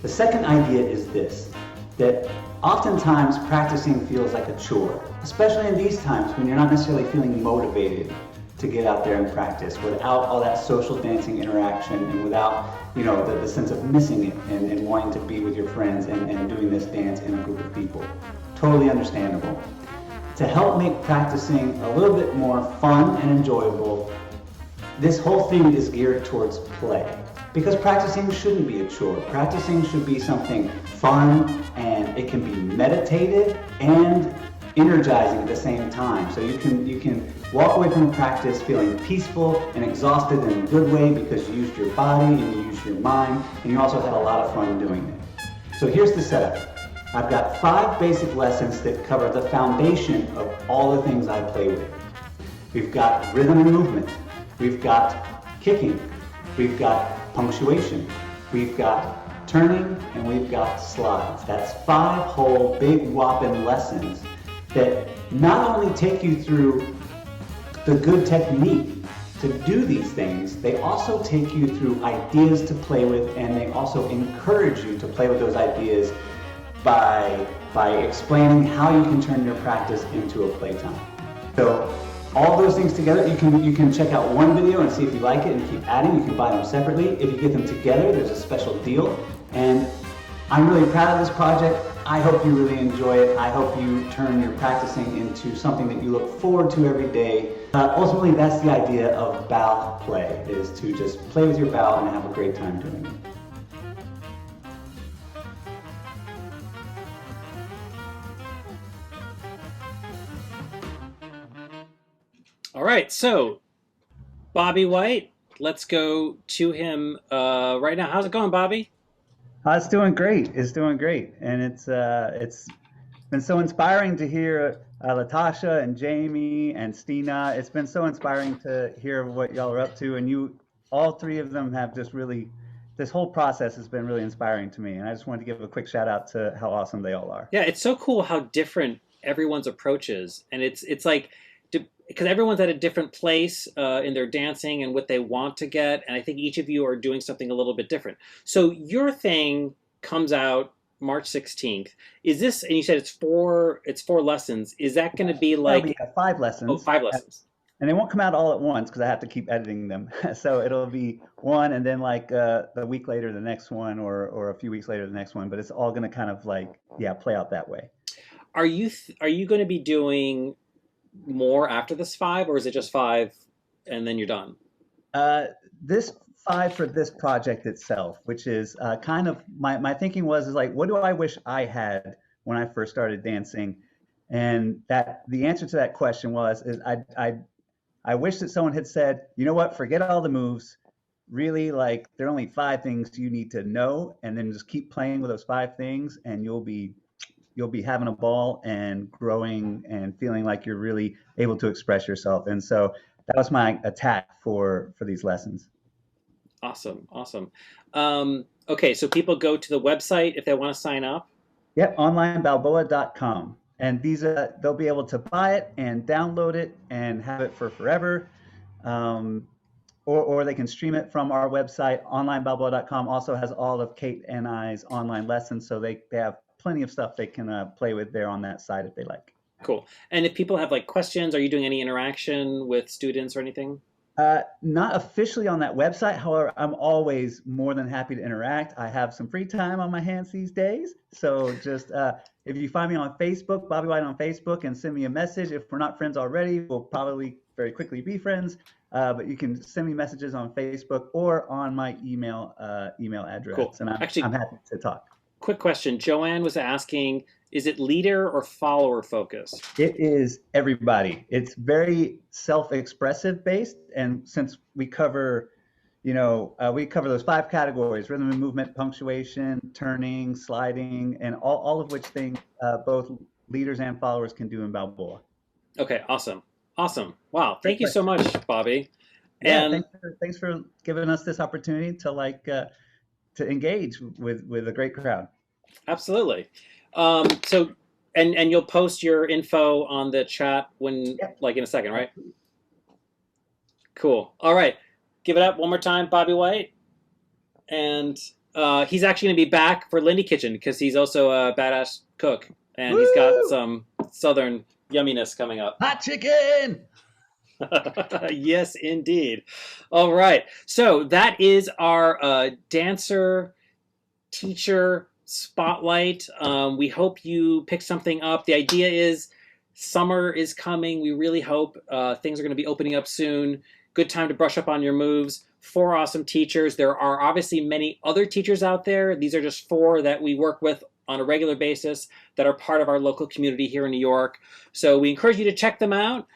The second idea is this, that oftentimes practicing feels like a chore. especially in these times when you're not necessarily feeling motivated to get out there and practice, without all that social dancing interaction and without, you know, the sense of missing it and wanting to be with your friends and doing this dance in a group of people. Totally understandable. To help make practicing a little bit more fun and enjoyable, this whole thing is geared towards play. Because practicing shouldn't be a chore. Practicing should be something fun, and it can be meditative and energizing at the same time. So you can walk away from practice feeling peaceful and exhausted in a good way because you used your body and you used your mind, and you also had a lot of fun doing it. So here's the setup. I've got 5 basic lessons that cover the foundation of all the things I play with. We've got rhythm and movement. We've got kicking. We've got punctuation. We've got turning, and we've got slides. That's 5 whole big whopping lessons that not only take you through the good technique to do these things, they also take you through ideas to play with, and they also encourage you to play with those ideas by explaining how you can turn your practice into a playtime. So all those things together, you can check out one video and see if you like it and keep adding. You can buy them separately. If you get them together, there's a special deal. And I'm really proud of this project. I hope you really enjoy it. I hope you turn your practicing into something that you look forward to every day. Ultimately, that's the idea of bow play, is to just play with your bow and have a great time doing it. All right, so Bobby White, let's go to him right now. How's it going, Bobby? It's doing great. It's doing great, and it's been so inspiring to hear Latasha and Jaime and Stina. It's been so inspiring to hear what y'all are up to, and you, all 3 of them, have just really. This whole process has been really inspiring to me, and I just wanted to give a quick shout out to how awesome they all are. Yeah, it's so cool how different everyone's approach is, and it's like, because everyone's at a different place in their dancing and what they want to get, and I think each of you are doing something a little bit different. So your thing comes out March 16th. Is this, and you said it's 4 lessons. Is that going to be like... It'll be 5 lessons. Oh, 5 lessons. And they won't come out all at once because I have to keep editing them. So it'll be 1, and then like a week later the next one, or a few weeks later the next one. But it's all going to kind of like, yeah, play out that way. Are you going to be doing more after this 5, or is it just 5 and then you're done? This 5 for this project itself, which is kind of my thinking is like, what do I wish I had when I first started dancing? And that the answer to that question is I wish that someone had said, you know what, forget all the moves. Really, like, there are only 5 things you need to know, and then just keep playing with those 5 things, and you'll be having a ball and growing and feeling like you're really able to express yourself. And so that was my attack for these lessons. Awesome. Okay, so people go to the website if they want to sign up. Yep, onlinebalboa.com. And these they'll be able to buy it and download it and have it for forever. Or they can stream it from our website. Onlinebalboa.com also has all of Kate and I's online lessons, so they have plenty of stuff they can play with there on that side if they like. Cool. And if people have like questions, are you doing any interaction with students or anything? Not officially on that website. However, I'm always more than happy to interact. I have some free time on my hands these days. So just if you find me on Facebook, Bobby White on Facebook, and send me a message. If we're not friends already, we'll probably very quickly be friends. But you can send me messages on Facebook or on my email address. Cool. And I'm happy to talk. Quick question. Joanne was asking, is it leader or follower focused? It is everybody. It's very self-expressive based. And since we cover, those 5 categories: rhythm and movement, punctuation, turning, sliding, and all of which things both leaders and followers can do in Balboa. Okay, awesome. Wow, thank you so much, Bobby. Yeah, and thanks for giving us this opportunity to engage with a great crowd. Absolutely. So you'll post your info on the chat like in a second, right? Cool. All right. Give it up one more time, Bobby White. And he's actually going to be back for Lindy Kitchen because he's also a badass cook, and he's got some Southern yumminess coming up. Hot chicken! Yes, indeed. All right. So that is our dancer teacher spotlight. We hope you pick something up. The idea is summer is coming. We really hope things are going to be opening up soon. Good time to brush up on your moves. 4 awesome teachers. There are obviously many other teachers out there. These are just 4 that we work with on a regular basis that are part of our local community here in New York. So we encourage you to check them out.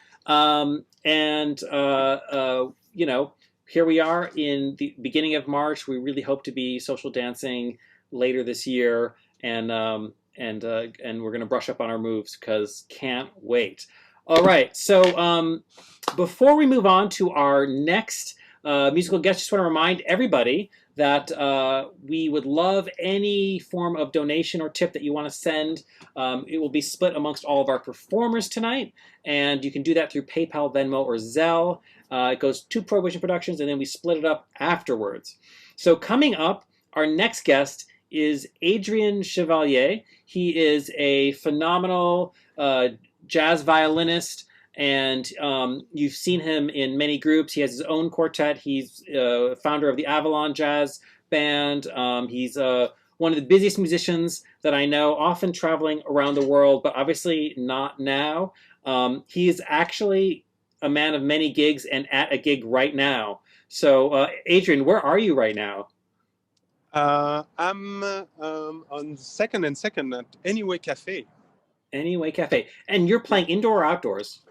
You know, here we are in the beginning of March. We really hope to be social dancing later this year, and we're going to brush up on our moves because can't wait. All right, so before we move on to our next musical guest, just want to remind everybody that we would love any form of donation or tip that you want to send. It will be split amongst all of our performers tonight, and you can do that through PayPal, Venmo, or Zelle. It goes to Prohibition Productions, and then we split it up afterwards. So coming up, our next guest is Adrien Chevalier. He is a phenomenal jazz violinist, and you've seen him in many groups. He has his own quartet. He's founder of the Avalon Jazz Band. He's one of the busiest musicians that I know, often traveling around the world, but obviously not now. He is actually a man of many gigs and at a gig right now. So, Adrien, where are you right now? I'm on second and second at Anyway Cafe. Anyway Cafe. And you're playing indoor or outdoors?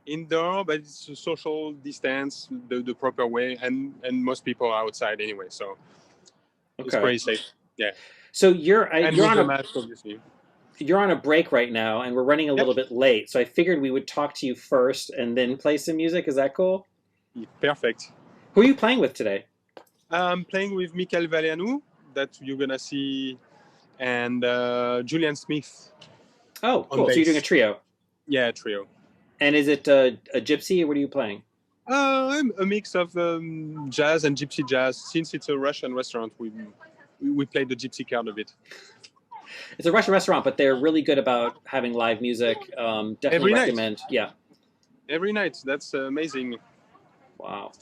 Indoor, but it's a social distance the proper way, and most people are outside anyway, so it's pretty safe. Yeah. So you're on a mask, obviously. You're on a break right now, and we're running a little bit late. So I figured we would talk to you first and then play some music. Is that cool? Perfect. Who are you playing with today? I'm playing with Michael Valeanu, that you're gonna see, and Julian Smith. Oh, cool. So you're doing a trio. Yeah, trio. And is it a gypsy, or what are you playing? A mix of jazz and gypsy jazz. Since it's a Russian restaurant, we play the gypsy card of it. It's a Russian restaurant, but they're really good about having live music. Definitely Every recommend. night. Yeah. Every night. That's amazing. Wow.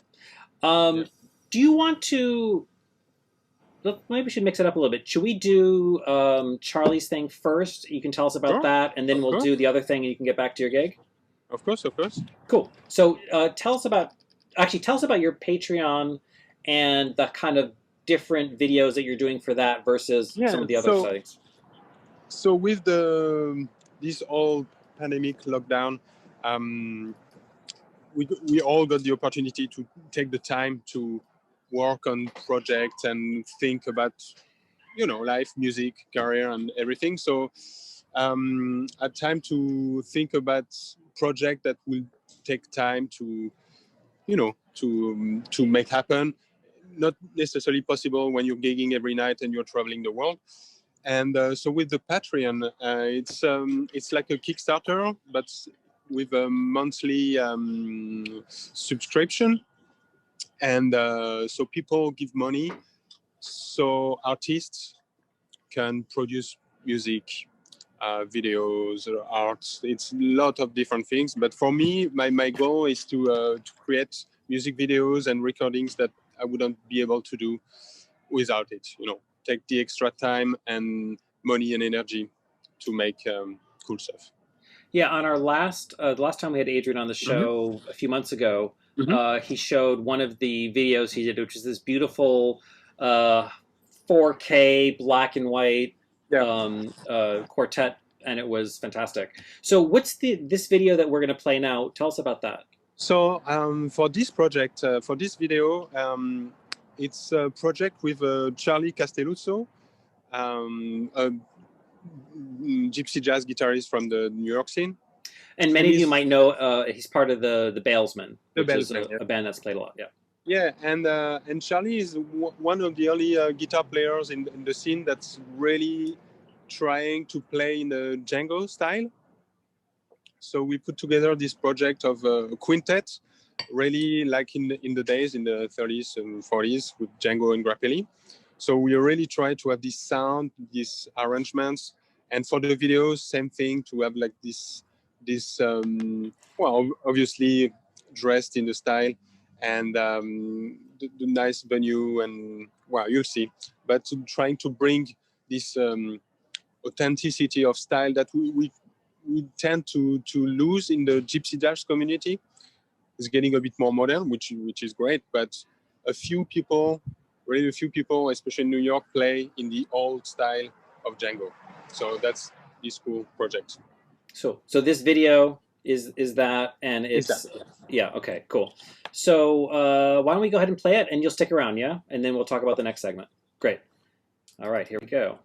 Do you want to? Maybe we should mix it up a little bit. Should we do Charlie's thing first? You can tell us about that, and then we'll do the other thing, and you can get back to your gig. Of course, of course. Cool. So tell us about your Patreon and the kind of different videos that you're doing for that versus some of the other sites. So with this whole pandemic lockdown, we all got the opportunity to take the time to work on projects and think about, life, music, career, and everything. So a time to think about project that will take time to, to make happen. Not necessarily possible when you're gigging every night and you're traveling the world. And so with the Patreon, it's like a Kickstarter, but with a monthly subscription. And so people give money, so artists can produce music, videos, art. It's a lot of different things. But for me, my goal is to create music videos and recordings that I wouldn't be able to do without it. Take the extra time and money and energy to make cool stuff. Yeah, on our the last time we had Adrien on the show a few months ago, he showed one of the videos he did, which is this beautiful 4K black and white quartet, and it was fantastic. So what's this video that we're going to play now? Tell us about that. So for this project, for this video, it's a project with Charlie Castelluzzo, a gypsy jazz guitarist from the New York scene. And many of you might know he's part of the Balesmen, which is a band that's played a lot. Yeah. Yeah, and Charlie is one of the early guitar players in the scene that's really trying to play in the Django style. So we put together this project of a quintet, really like in the days in the 30s and 40s with Django and Grappelli. So we really try to have this sound, these arrangements, And for the videos, same thing, to have like this well, obviously dressed in the style, and the nice venue, and well, you'll see. But trying to bring this authenticity of style that we tend to lose in the gypsy jazz community. Is getting a bit more modern, which is great. But a few people, especially in New York, play in the old style of Django. So that's this cool project. So this video is that, and it's Exactly. Yeah, okay, cool. So why don't we go ahead and play it, and you'll stick around, yeah? And then we'll talk about the next segment. Great. All right, here we go.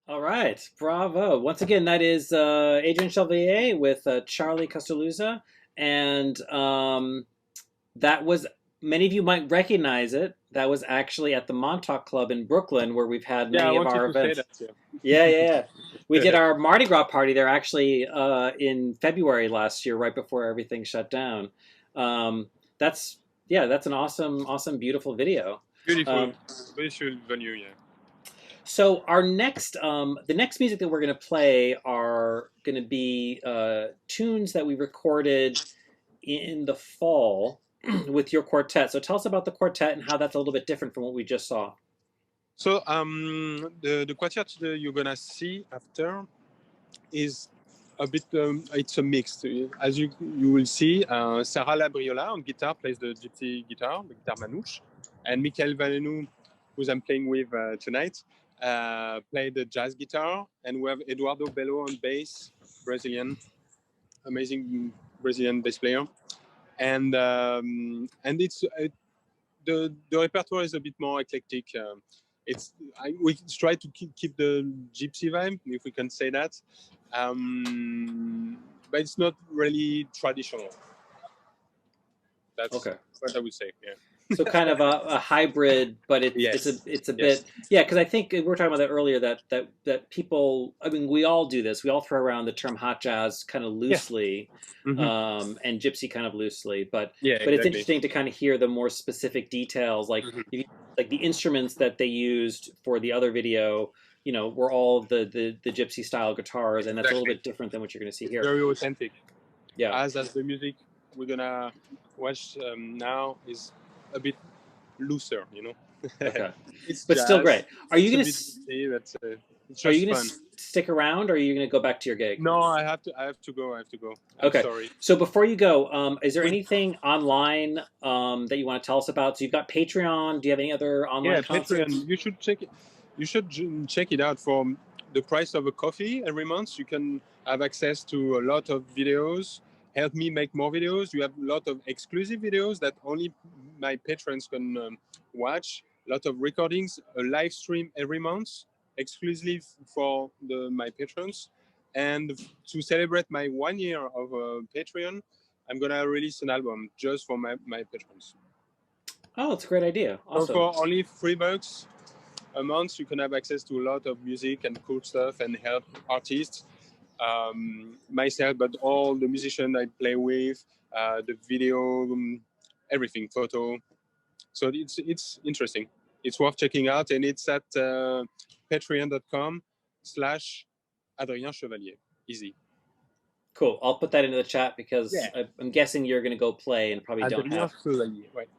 All right, bravo. Once again, that is Adrien Chevalier with Charlie Costaluza. And that was, many of you might recognize it. That was actually at the Montauk Club in Brooklyn, where we've had many of our events. Yeah. We did our Mardi Gras party there actually in February last year, right before everything shut down. That's an awesome, beautiful video. Beautiful venue, yeah. So our next, the next music that we're going to play are going to be tunes that we recorded in the fall with your quartet. So tell us about the quartet and how that's a little bit different from what we just saw. So the quartet you're gonna see after is a bit, it's a mix. As you will see, Sarah Labriola on guitar plays the gypsy guitar, the guitar manouche, and Michael Valenou, who I'm playing with tonight, play the jazz guitar, and we have Eduardo Bello on bass, Brazilian, amazing Brazilian bass player, and it's the repertoire is a bit more eclectic. We try to keep the gypsy vibe, if we can say that, but it's not really traditional. That's okay. What I would say. Yeah. So kind of a hybrid, but it's a bit, yeah. Because I think we were talking about that earlier. That people, I mean, we all do this. We all throw around the term hot jazz kind of loosely, and gypsy kind of loosely. But it's interesting to kind of hear the more specific details, like like the instruments that they used for the other video. You know, were all the gypsy style guitars, and that's a little bit different than what you're going to see here. Very authentic. Yeah. As the music we're gonna watch now is a bit looser, you know. Okay. It's But still jazz. great. Are you It's a gonna bit busy, but it's are just you gonna fun. stick around, or are you gonna go back to your gig? No, I have to go. I have to go. I'm Okay. sorry. So before you go, is there Wait. anything online that you want to tell us about? So you've got Patreon. Do you have any other online Yeah, concerts? Patreon. You should check it. You should check it out. For the price of a coffee every month, you can have access to a lot of videos. Help me make more videos. You have a lot of exclusive videos that only my patrons can watch. A lot of recordings, a live stream every month, exclusively for my patrons. And to celebrate my 1 year of Patreon, I'm gonna release an album just for my patrons. Oh, it's a great idea. So Awesome. for only $3 a month, you can have access to a lot of music and cool stuff and help artists, myself, but all the musicians I play with, the video, everything, photo. So it's interesting. It's worth checking out, and it's at patreon.com/Adrien Chevalier. Easy. Cool. I'll put that into the chat because Yeah. I'm guessing you're going to go play and probably don't Adrien have. Chevalier, right.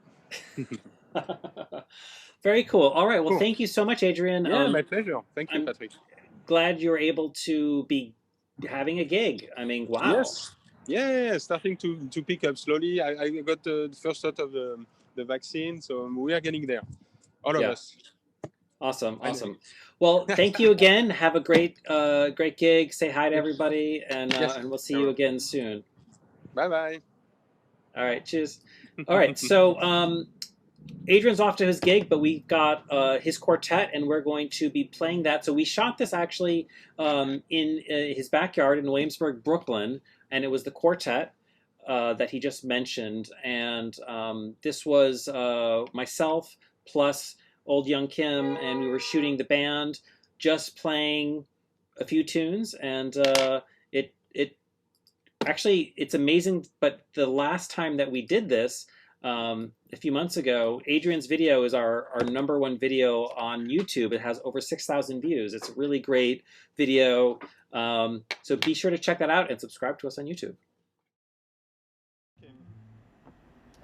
Very cool. All right. Well, Cool. Thank you so much, Adrien. Yeah, my pleasure. Thank you, I'm Patrick. glad you were able to be having a gig. I mean, wow. Yes. Yeah, starting to pick up slowly. I got the first shot of the vaccine, so we are getting there. All of us. Awesome. Awesome. Well, thank you again. Have a great gig. Say hi to everybody, and we'll see you again soon. Bye-bye. All right. Cheers. All right. So Adrian's off to his gig, but we've got his quartet, and we're going to be playing that. So we shot this actually in his backyard in Williamsburg, Brooklyn, and it was the quartet that he just mentioned. And this was myself plus Old Young Kim, and we were shooting the band, just playing a few tunes, and it's amazing. But the last time that we did this, a few months ago, Adrian's video is our #1 video on YouTube. It has over 6,000 views. It's a really great video. So be sure to check that out and subscribe to us on YouTube. Okay.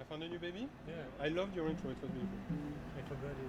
I found a new baby? Yeah. I loved your intro. It was beautiful. I forgot it.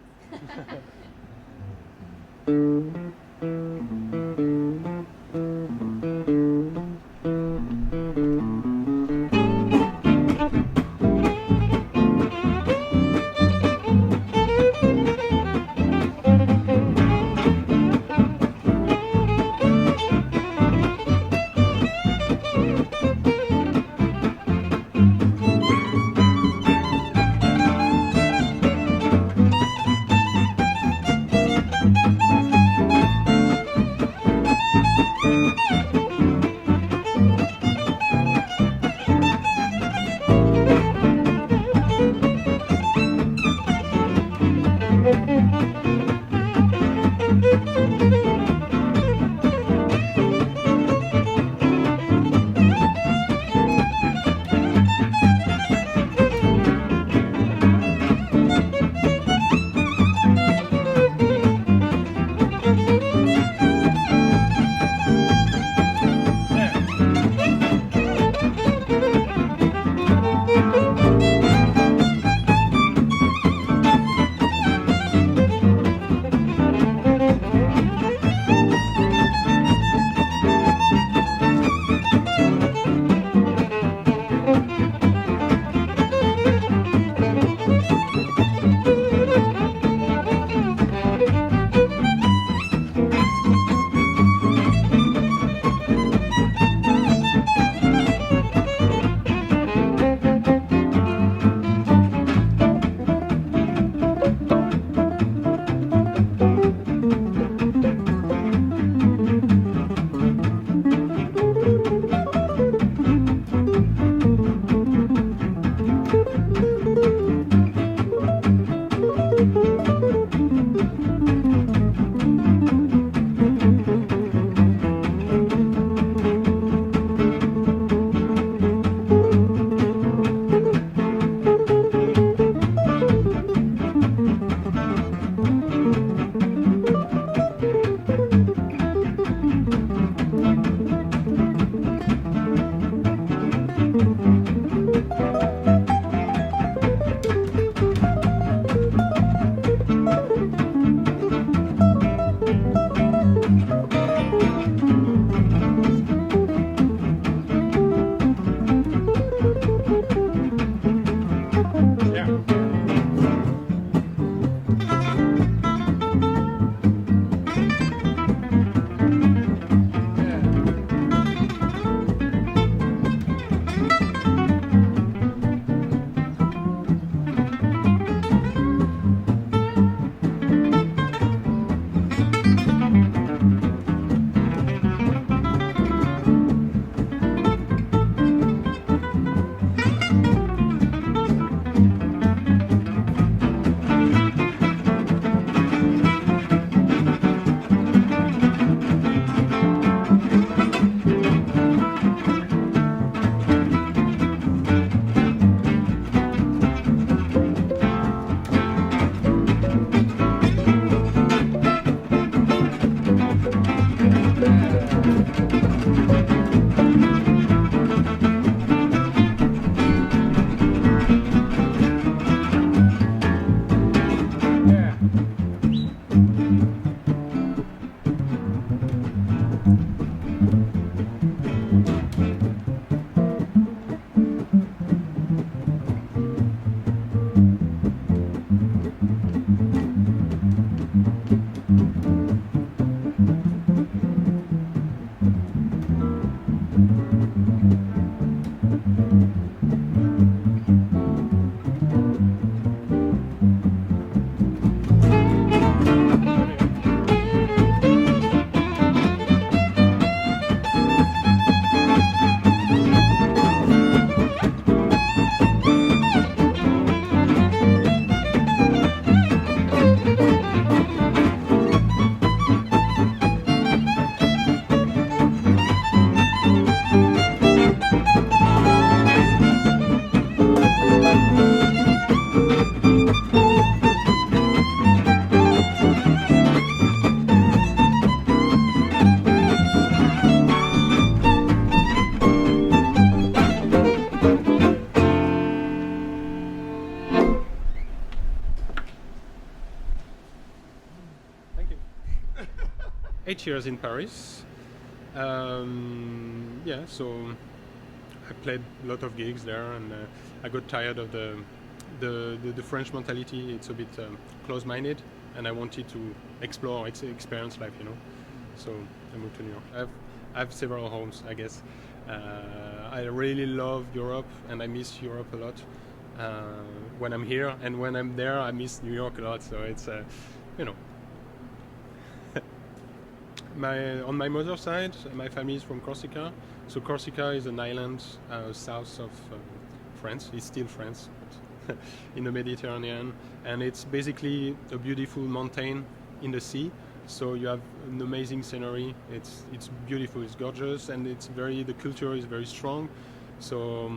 8 years in Paris. Yeah, so I played a lot of gigs there, and I got tired of the French mentality. It's a bit close-minded, and I wanted to explore, experience life, you know. So I moved to New York. I have several homes, I guess. I really love Europe, and I miss Europe a lot when I'm here, and when I'm there, I miss New York a lot. So it's, you know. On my mother's side, my family is from Corsica. So Corsica is an island south of France. It's still France, but in the Mediterranean, and it's basically a beautiful mountain in the sea. So you have an amazing scenery. It's beautiful. It's gorgeous, and the culture is very strong. So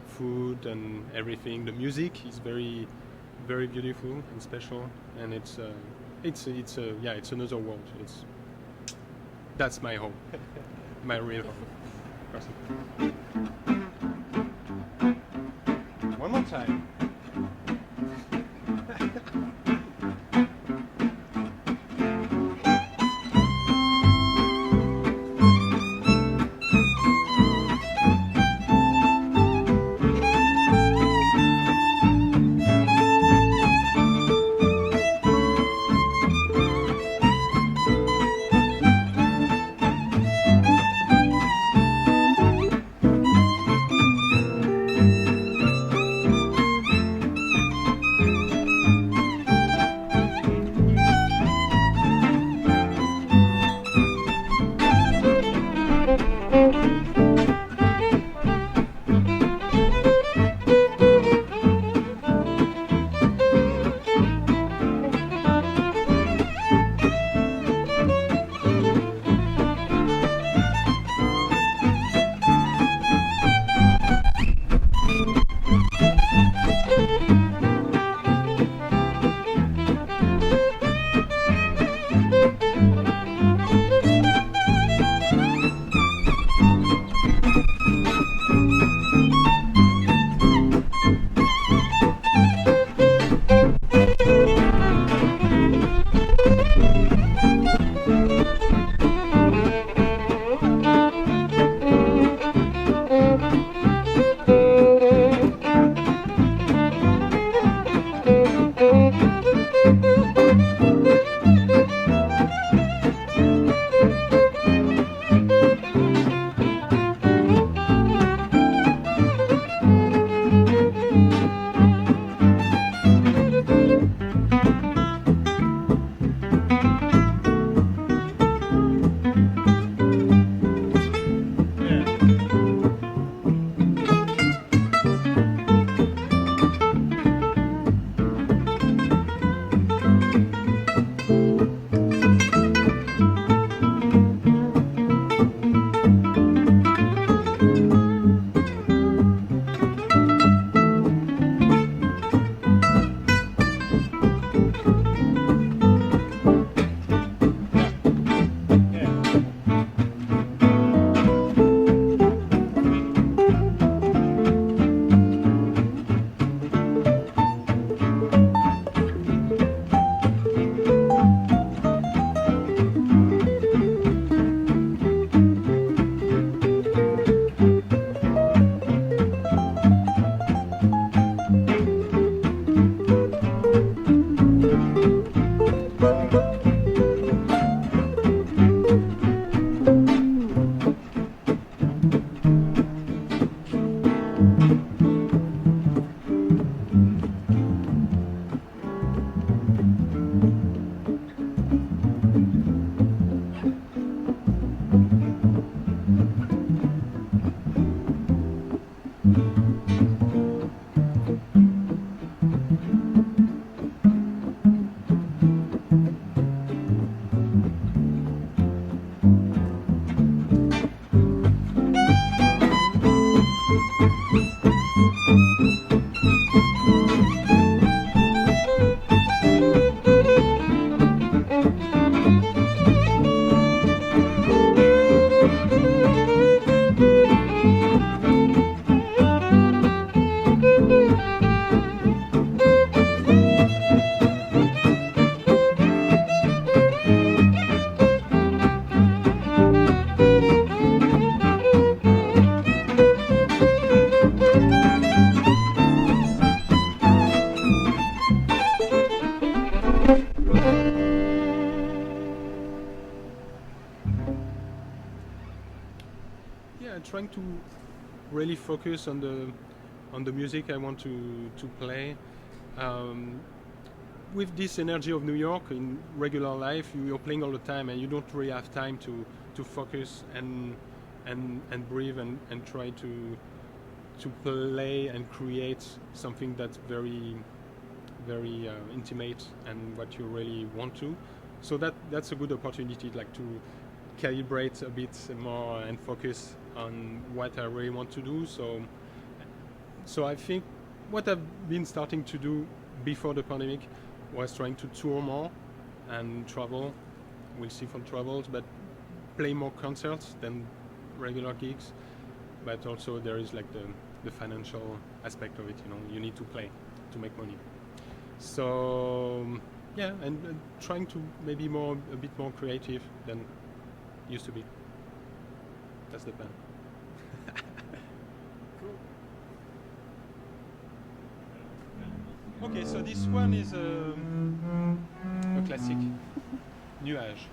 food and everything. The music is very, very beautiful and special, and it's another world. That's my home, my real home. One more time. yeah, trying to really focus on the music I want to play. With this energy of New York in regular life, you're playing all the time, and you don't really have time to focus and breathe and try to play and create something that's very intimate and what you really want to. So that's a good opportunity, like to calibrate a bit more and focus on what I really want to do. So I think what I've been starting to do before the pandemic was trying to tour more and travel. We'll see for travels, but play more concerts than regular gigs. But also there is like the financial aspect of it, you know, you need to play to make money. So yeah, and trying to maybe a bit more creative than used to be. That's the plan. Okay, so this one is a classic, Nuage.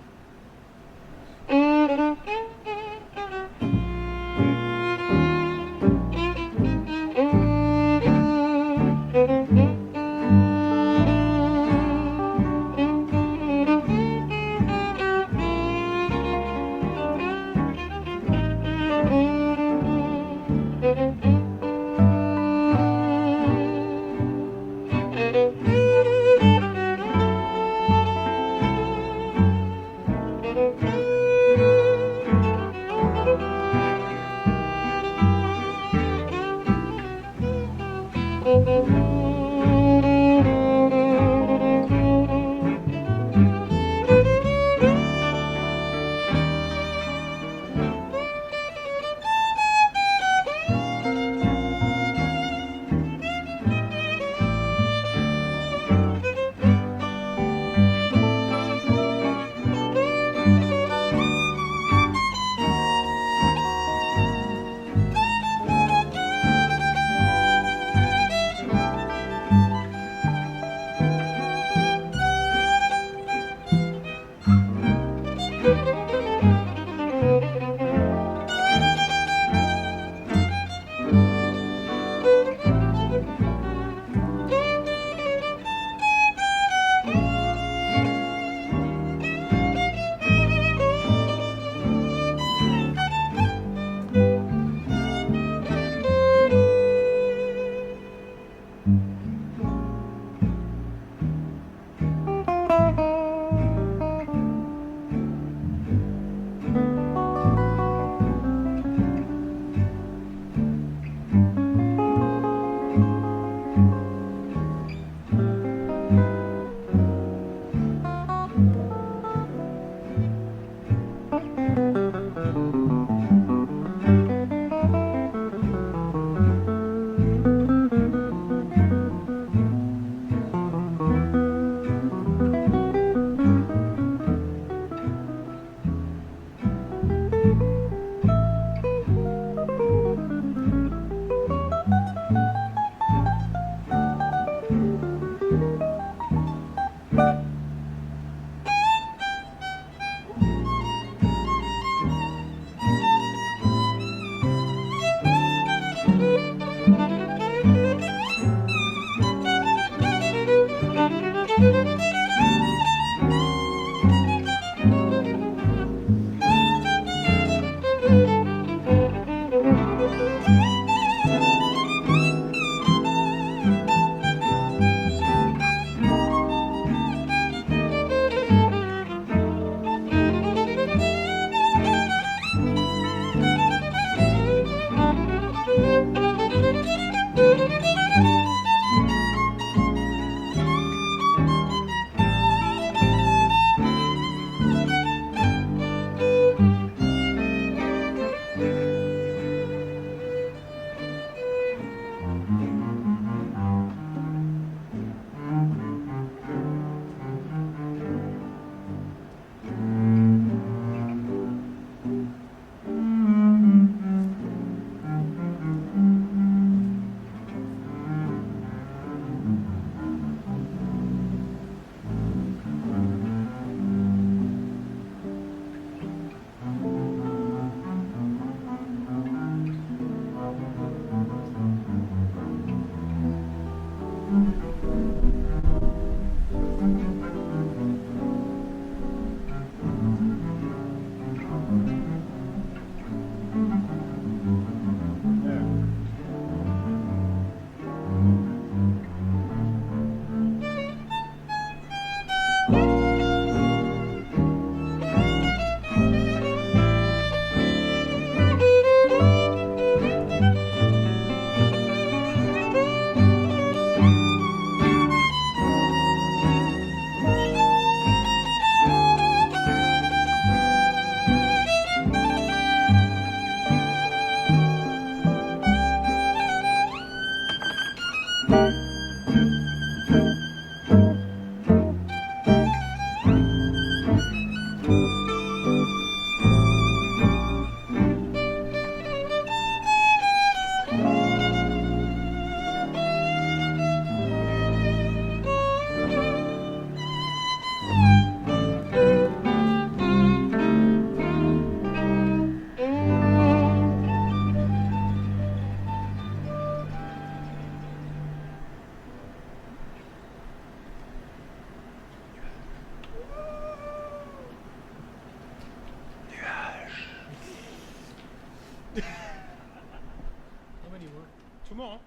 How many more? Two more?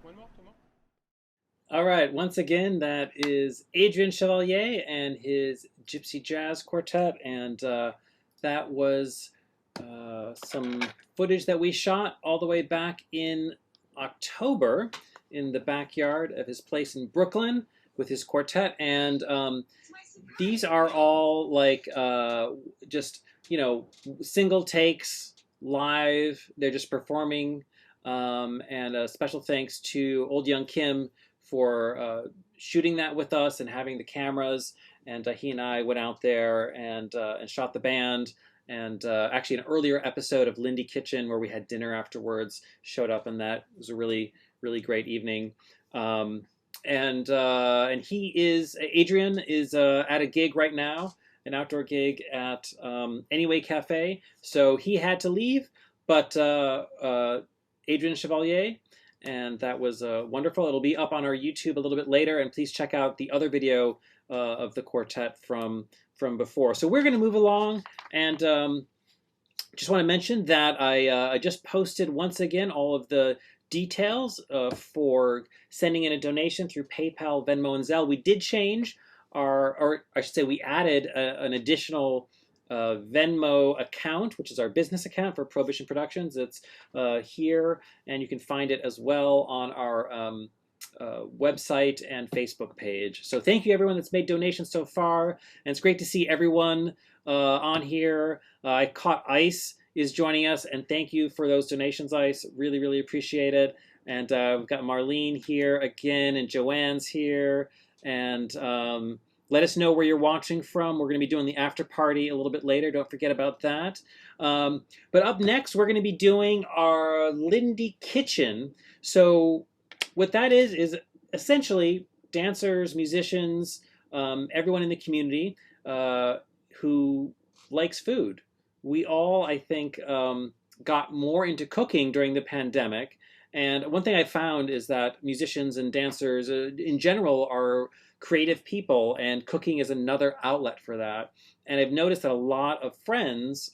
One more? Two more? All right, once again, that is Adrien Chevalier and his Gypsy Jazz Quartet, and that was some footage that we shot all the way back in October in the backyard of his place in Brooklyn with his quartet, and these are all like just, you know, single takes live. They're just performing, and a special thanks to Old Young Kim for shooting that with us and having the cameras. And he and I went out there and shot the band. And actually, an earlier episode of Lindy Kitchen, where we had dinner afterwards, showed up, and that was a really, really great evening. And Adrien is at a gig right now, an outdoor gig at Anyway Cafe. So he had to leave, but Adrien Chevalier, and that was wonderful. It'll be up on our YouTube a little bit later, and please check out the other video of the quartet from before. So we're going to move along, and just want to mention that I just posted once again all of the details for sending in a donation through PayPal, Venmo, and Zelle. We did change or I should say we added an additional Venmo account, which is our business account for Prohibition Productions. It's here, and you can find it as well on our website and Facebook page. So thank you everyone that's made donations so far, and it's great to see everyone on here. I Caught Ice is joining us, and thank you for those donations, Ice. Really, really appreciate it. And we've got Marlene here again, and Joanne's here, and let us know where you're watching from. We're going to be doing the after party a little bit later. Don't forget about that. But up next, we're going to be doing our Lindy Kitchen. So what that is essentially dancers, musicians, everyone in the community who likes food. We all, I think, got more into cooking during the pandemic. And one thing I found is that musicians and dancers in general are creative people, and cooking is another outlet for that. And I've noticed that a lot of friends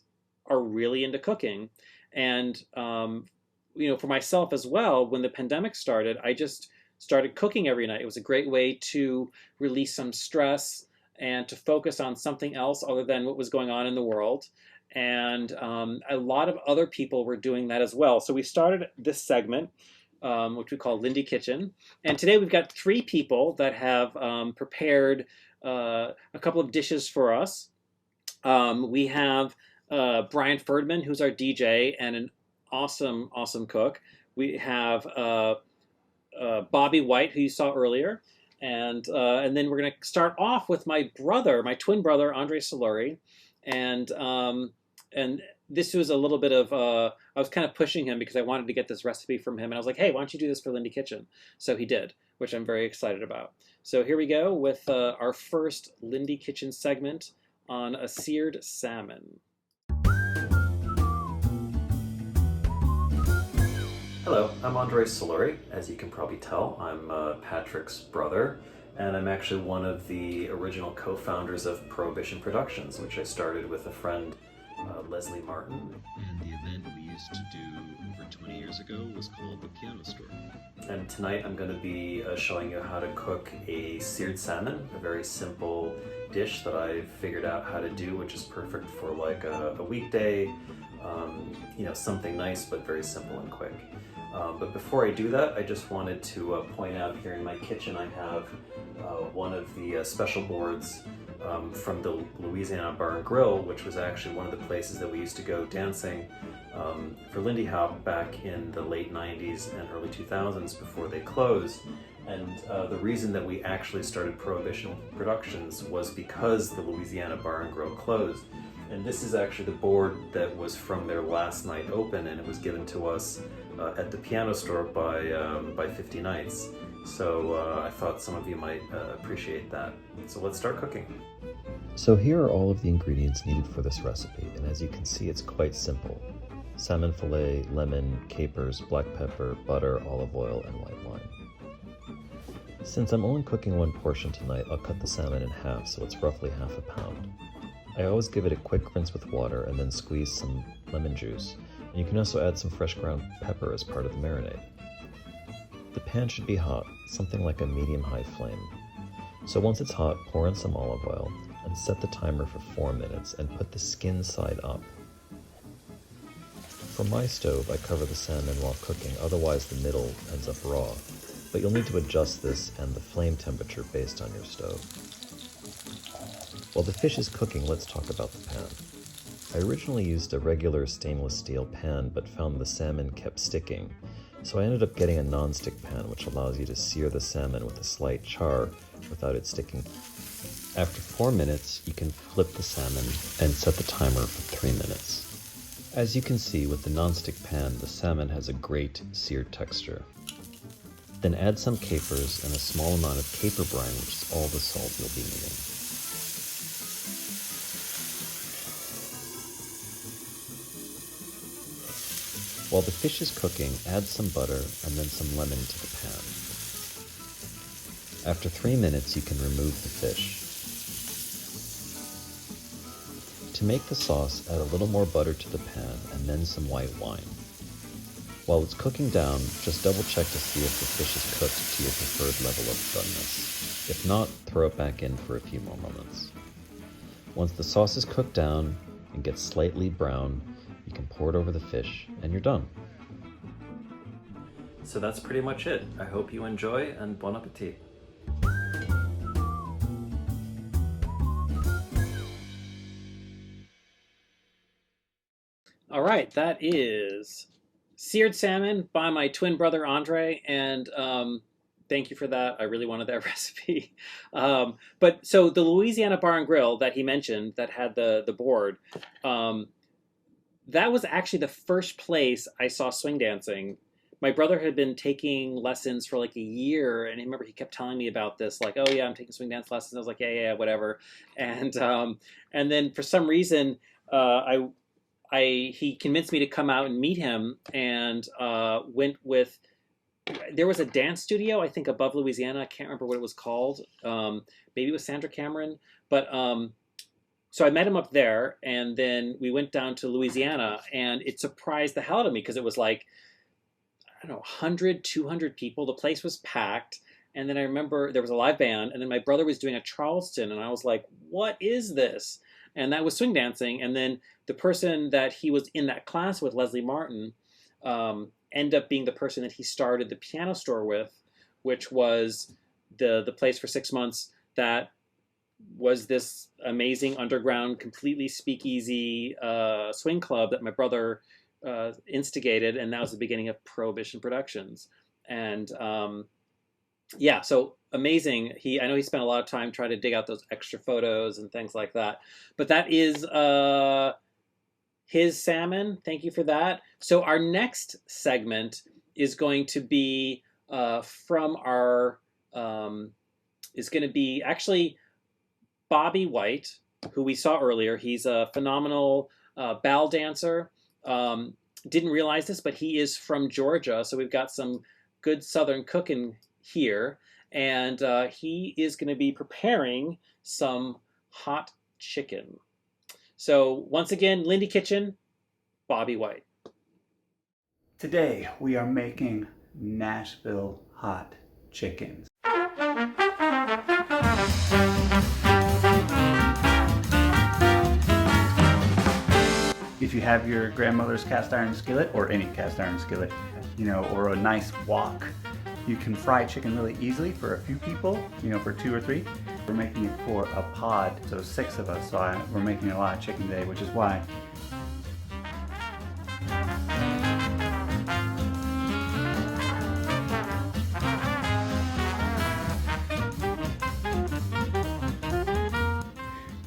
are really into cooking. And you know, for myself as well, when the pandemic started, I just started cooking every night. It was a great way to release some stress and to focus on something else other than what was going on in the world. And a lot of other people were doing that as well. So we started this segment, which we call Lindy Kitchen. And today we've got 3 people that have prepared a couple of dishes for us. We have BRIAN FERDMAN, who's our DJ and an awesome, awesome cook. We have Bobby White, who you saw earlier. And then we're going to start off with my brother, my twin brother, Andre Soluri. And this was a little bit of, I was kind of pushing him because I wanted to get this recipe from him. And I was like, hey, why don't you do this for Lindy Kitchen? So he did, which I'm very excited about. So here we go with our first Lindy Kitchen segment on a seared salmon. Hello, I'm Andre Soluri. As you can probably tell, I'm Patrick's brother, and I'm actually one of the original co-founders of Prohibition Productions, which I started with a friend, Leslie Martin. And the event we used to do over 20 years ago was called the Piano Store. And tonight I'm going to be showing you how to cook a seared salmon, a very simple dish that I figured out how to do, which is perfect for like a weekday, you know, something nice but very simple and quick. But before I do that, I just wanted to point out here in my kitchen I have one of the special boards from the Louisiana Bar and Grill, which was actually one of the places that we used to go dancing for Lindy Hop back in the late 90s and early 2000s before they closed. And the reason that we actually started Prohibition Productions was because the Louisiana Bar and Grill closed. And this is actually the board that was from their last night open, and it was given to us at the Piano Store by 50 Nights. So I thought some of you might appreciate that. So let's start cooking. So here are all of the ingredients needed for this recipe, and as you can see, it's quite simple. Salmon fillet, lemon, capers, black pepper, butter, olive oil, and white wine. Since I'm only cooking one portion tonight, I'll cut the salmon in half, so it's roughly half a pound. I always give it a quick rinse with water and then squeeze some lemon juice, And you can also add some fresh ground pepper as part of the marinade. The pan should be hot, something like a medium-high flame. So once it's hot, pour in some olive oil and set the timer for 4 minutes and put the skin side up. For my stove, I cover the salmon while cooking, otherwise the middle ends up raw. But you'll need to adjust this and the flame temperature based on your stove. While the fish is cooking, let's talk about the pan. I originally used a regular stainless steel pan, but found the salmon kept sticking. So I ended up getting a non-stick pan, which allows you to sear the salmon with a slight char without it sticking. After 4 minutes, you can flip the salmon and set the timer for 3 minutes. As you can see with the non-stick pan, the salmon has a great seared texture. Then add some capers and a small amount of caper brine, which is all the salt you'll be needing. While the fish is cooking, add some butter and then some lemon to the pan. After 3 minutes, you can remove the fish. To make the sauce, add a little more butter to the pan and then some white wine. While it's cooking down, just double check to see if the fish is cooked to your preferred level of doneness. If not, throw it back in for a few more moments. Once the sauce is cooked down and gets slightly brown, you can pour it over the fish and you're done. So that's pretty much it. I hope you enjoy and bon appetit. All right, that is seared salmon by my twin brother Andre, and thank you for that. I really wanted that recipe. But so the Louisiana Bar and Grill that he mentioned that had the board, that was actually the first place I saw swing dancing. My brother had been taking lessons for like a year, and I remember he kept telling me about this, like, oh yeah, I'm taking swing dance lessons. I was like, yeah, whatever. And then for some reason, he convinced me to come out and meet him, and went with. There was a dance studio, I think, above Louisiana. I can't remember what it was called. Maybe it was Sandra Cameron, but. So I met him up there, and then we went down to Louisiana, and it surprised the hell out of me because it was like, I don't know, 100, 200 people. The place was packed. And then I remember there was a live band, and then my brother was doing a Charleston, and I was like, what is this? And that was swing dancing. And then the person that he was in that class with, Leslie Martin, ended up being the person that he started the piano store with, which was the place for 6 months that was this amazing underground, completely speakeasy swing club that my brother instigated, and that was the beginning of Prohibition Productions. And yeah, so amazing. I know he spent a lot of time trying to dig out those extra photos and things like that. But that is his salmon. Thank you for that. So our next segment is going to be from our is going to be actually Bobby White, who we saw earlier. He's a phenomenal bal dancer. Didn't realize this, but he is from Georgia, so we've got some good Southern cooking here. And he is going to be preparing some hot chicken. So once again, Lindy Kitchen, Bobby White. Today we are making Nashville hot chicken. If you have your grandmother's cast iron skillet, or any cast iron skillet, or a nice wok, you can fry chicken really easily for a few people, for 2 or 3. We're making it for a pod, so 6 of us, so we're making a lot of chicken today, which is why.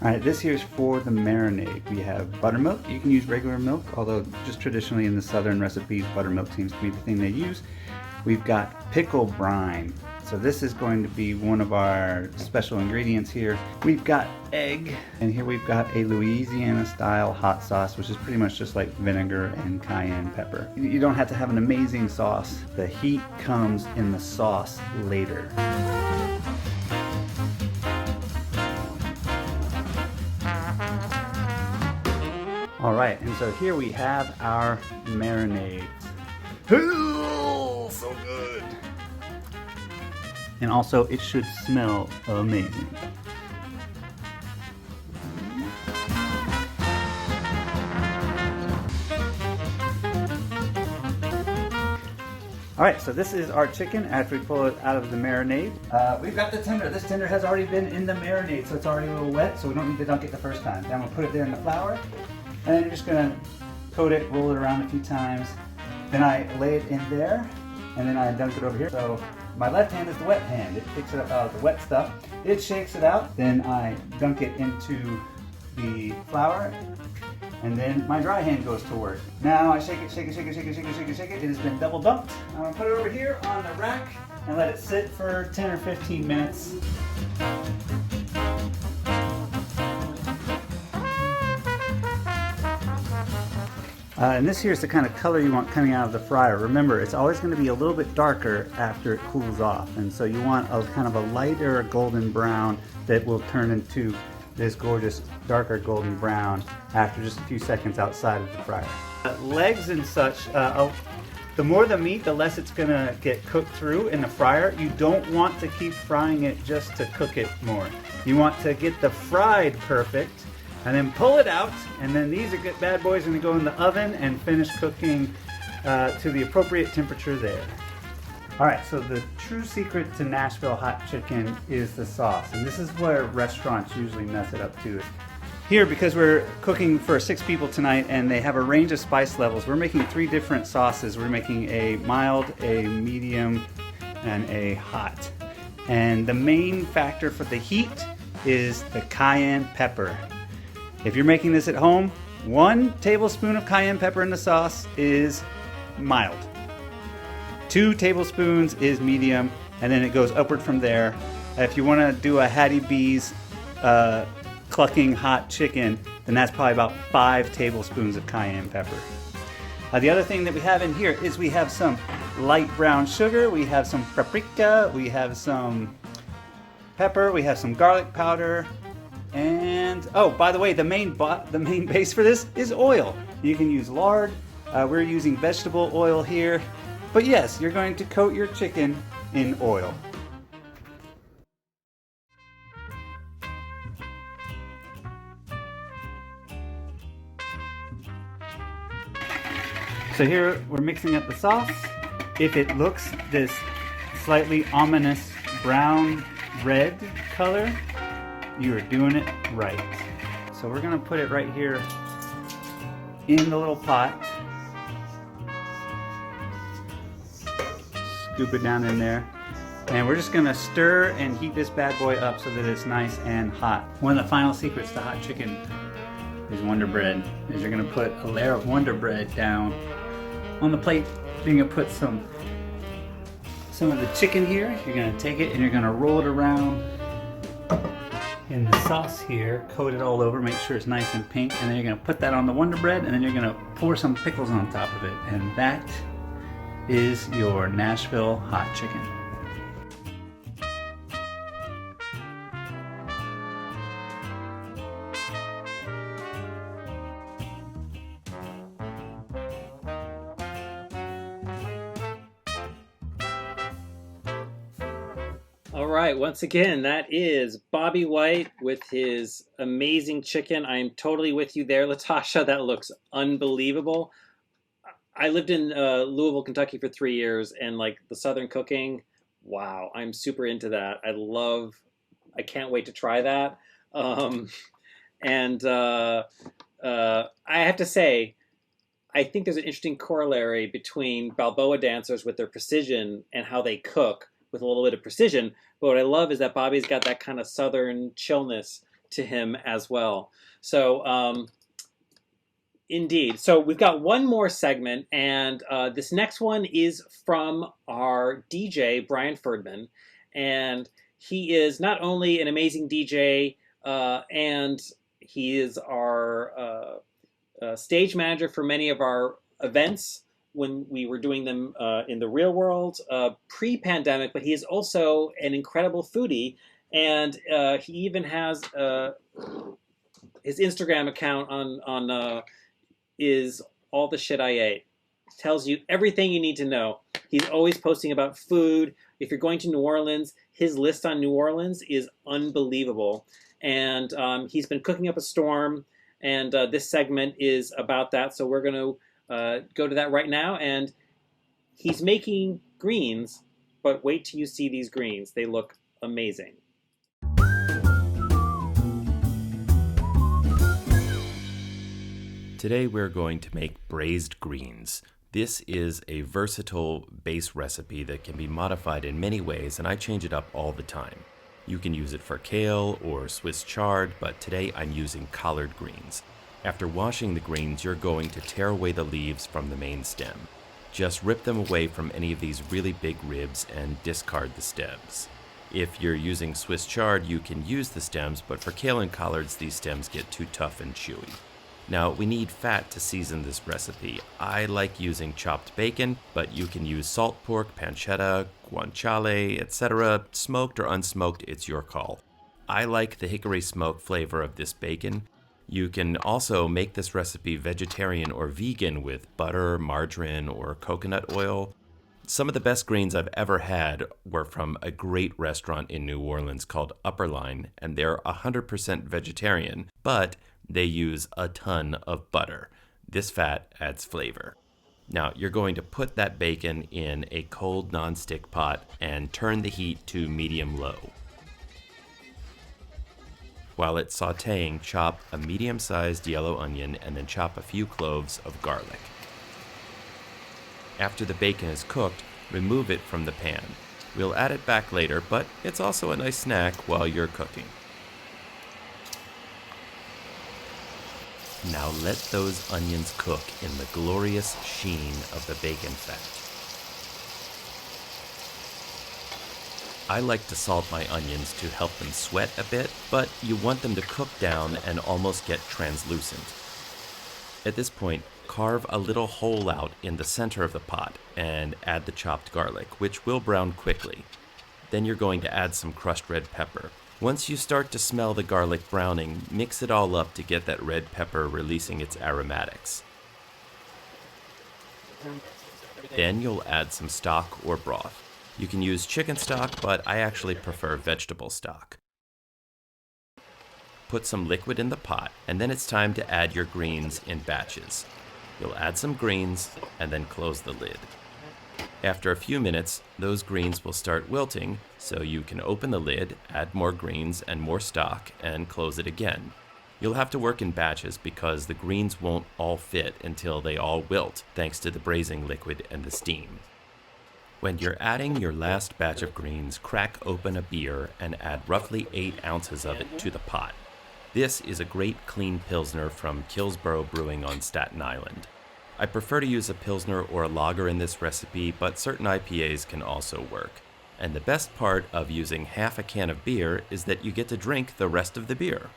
Alright, this here is for the marinade. We have buttermilk. You can use regular milk, although just traditionally in the southern recipes, buttermilk seems to be the thing they use. We've got pickle brine. So this is going to be one of our special ingredients here. We've got egg, and here we've got a Louisiana style hot sauce, which is pretty much just like vinegar and cayenne pepper. You don't have to have an amazing sauce. The heat comes in the sauce later. right, and so here we have our marinade. Oh, so good. And also, it should smell amazing. All right, so this is our chicken after we pull it out of the marinade. We've got the tender. This tender has already been in the marinade, so it's already a little wet, so we don't need to dunk it the first time. Then we'll put it there in the flour, and then you're just gonna coat it, roll it around a few times. Then I lay it in there, and then I dunk it over here. So my left hand is the wet hand. It picks it up out of the wet stuff. It shakes it out. Then I dunk it into the flour, and then my dry hand goes to work. Now I shake it, shake it, shake it, shake it, shake it, shake it, shake it. It has been double dumped. I'm gonna put it over here on the rack and let it sit for 10 or 15 minutes. And this here is the kind of color you want coming out of the fryer. Remember, it's always going to be a little bit darker after it cools off. And so you want a kind of a lighter golden brown that will turn into this gorgeous darker golden brown after just a few seconds outside of the fryer. Legs and such, the more the meat, the less it's going to get cooked through in the fryer. You don't want to keep frying it just to cook it more. You want to get the fried perfect, and then pull it out, and then these are good bad boys going to go in the oven and finish cooking to the appropriate temperature there. All right, so the true secret to Nashville hot chicken is the sauce, and this is where restaurants usually mess it up too. Here, because we're cooking for 6 people tonight and they have a range of spice levels, we're making 3 different sauces. We're making a mild, a medium, and a hot. And the main factor for the heat is the cayenne pepper. If you're making this at home, 1 tablespoon of cayenne pepper in the sauce is mild. 2 tablespoons is medium, and then it goes upward from there. If you want to do a Hattie B's clucking hot chicken, then that's probably about 5 tablespoons of cayenne pepper. The other thing that we have in here is we have some light brown sugar, we have some paprika, we have some pepper, we have some garlic powder, and oh, by the way, the main base for this is oil. You can use lard. We're using vegetable oil here. But yes, you're going to coat your chicken in oil. So here we're mixing up the sauce. If it looks this slightly ominous brown red color, you are doing it right. So we're gonna put it right here in the little pot. Scoop it down in there. And we're just gonna stir and heat this bad boy up so that it's nice and hot. One of the final secrets to hot chicken is Wonder Bread. Is you're gonna put a layer of Wonder Bread down on the plate. You're gonna put some of the chicken here. You're gonna take it and you're gonna roll it around in the sauce here, coat it all over, make sure it's nice and pink, and then you're gonna put that on the Wonder Bread, and then you're gonna pour some pickles on top of it, and that is your Nashville hot chicken. All right, once again, that is Bobby White with his amazing chicken. I am totally with you there, Latasha. That looks unbelievable. I lived in Louisville, Kentucky for 3 years, and like the Southern cooking, wow, I'm super into that. I can't wait to try that. I have to say, I think there's an interesting corollary between Balboa dancers with their precision and how they cook with a little bit of precision. But what I love is that Bobby's got that kind of Southern chillness to him as well. So, indeed. So we've got one more segment, and this next one is from our DJ, BRIAN FERDMAN. And he is not only an amazing DJ, and he is our stage manager for many of our events when we were doing them in the real world pre-pandemic, but he is also an incredible foodie, and he even has his Instagram account on is all the shit I ate. It tells you everything you need to know. He's always posting about food. If you're going to New Orleans, his list on New Orleans is unbelievable. And he's been cooking up a storm, and this segment is about that. So we're going to go to that right now. And he's making greens, but wait till you see these greens. They look amazing. Today we're going to make braised greens. This is a versatile base recipe that can be modified in many ways, and I change it up all the time. You can use it for kale or Swiss chard, but today I'm using collard greens. After washing the greens, you're going to tear away the leaves from the main stem. Just rip them away from any of these really big ribs and discard the stems. If you're using Swiss chard, you can use the stems, but for kale and collards, these stems get too tough and chewy. Now, we need fat to season this recipe. I like using chopped bacon, but you can use salt pork, pancetta, guanciale, etc. Smoked or unsmoked, it's your call. I like the hickory smoke flavor of this bacon. You can also make this recipe vegetarian or vegan with butter, margarine, or coconut oil. Some of the best greens I've ever had were from a great restaurant in New Orleans called Upper Line, and they're 100% vegetarian, but they use a ton of butter. This fat adds flavor. Now, you're going to put that bacon in a cold nonstick pot and turn the heat to medium-low. While it's sautéing, chop a medium-sized yellow onion and then chop a few cloves of garlic. After the bacon is cooked, remove it from the pan. We'll add it back later, but it's also a nice snack while you're cooking. Now let those onions cook in the glorious sheen of the bacon fat. I like to salt my onions to help them sweat a bit, but you want them to cook down and almost get translucent. At this point, carve a little hole out in the center of the pot and add the chopped garlic, which will brown quickly. Then you're going to add some crushed red pepper. Once you start to smell the garlic browning, mix it all up to get that red pepper releasing its aromatics. Then you'll add some stock or broth. You can use chicken stock, but I actually prefer vegetable stock. Put some liquid in the pot, and then it's time to add your greens in batches. You'll add some greens, and then close the lid. After a few minutes, those greens will start wilting, so you can open the lid, add more greens and more stock, and close it again. You'll have to work in batches because the greens won't all fit until they all wilt, thanks to the braising liquid and the steam. When you're adding your last batch of greens, crack open a beer and add roughly 8 ounces of it to the pot. This is a great clean Pilsner from Killsborough Brewing on Staten Island. I prefer to use a Pilsner or a lager in this recipe, but certain IPAs can also work. And the best part of using half a can of beer is that you get to drink the rest of the beer.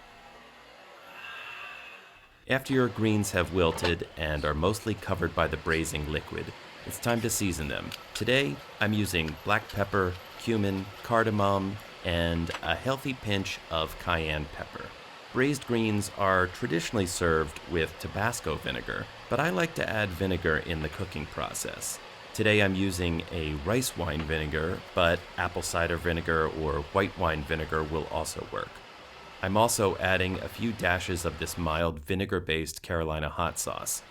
After your greens have wilted and are mostly covered by the braising liquid, it's time to season them. Today, I'm using black pepper, cumin, cardamom, and a healthy pinch of cayenne pepper. Braised greens are traditionally served with Tabasco vinegar, but I like to add vinegar in the cooking process. Today I'm using a rice wine vinegar, but apple cider vinegar or white wine vinegar will also work. I'm also adding a few dashes of this mild vinegar-based Carolina hot sauce.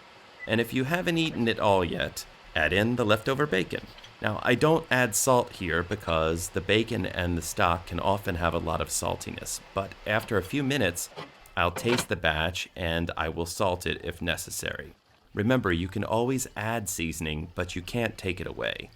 And if you haven't eaten it all yet, add in the leftover bacon. Now, I don't add salt here because the bacon and the stock can often have a lot of saltiness, but after a few minutes, I'll taste the batch and I will salt it if necessary. Remember, you can always add seasoning, but you can't take it away.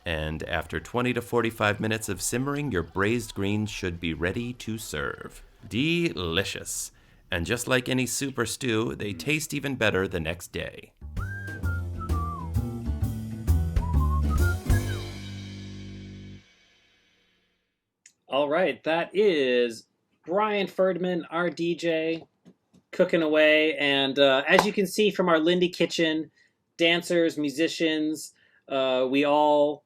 And after 20 to 45 minutes of simmering, your braised greens should be ready to serve. Delicious! And just like any soup or stew, they taste even better the next day. All right, that is Brian Ferdman, our DJ, cooking away. And as you can see from our Lindy kitchen, dancers, musicians, we all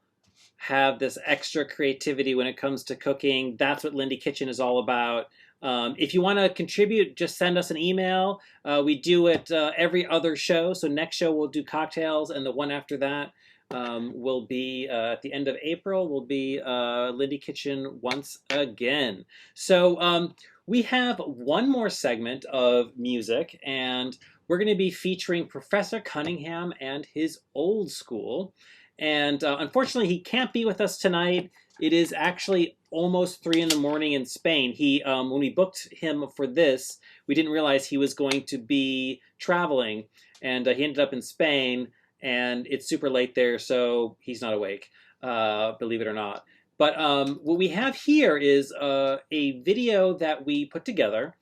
have this extra creativity when it comes to cooking. That's what Lindy Kitchen is all about. If you want to contribute, just send us an email. We do it every other show. So next show we'll do cocktails, and the one after that will be at the end of April. Will be Lindy Kitchen once again. So we have one more segment of music, and we're going to be featuring Professor Cunningham and his old school. And unfortunately, he can't be with us tonight. It is actually almost 3 in the morning in Spain. When we booked him for this, we didn't realize he was going to be traveling, and he ended up in Spain, and it's super late there, so he's not awake, believe it or not. But what we have here is a video that we put together.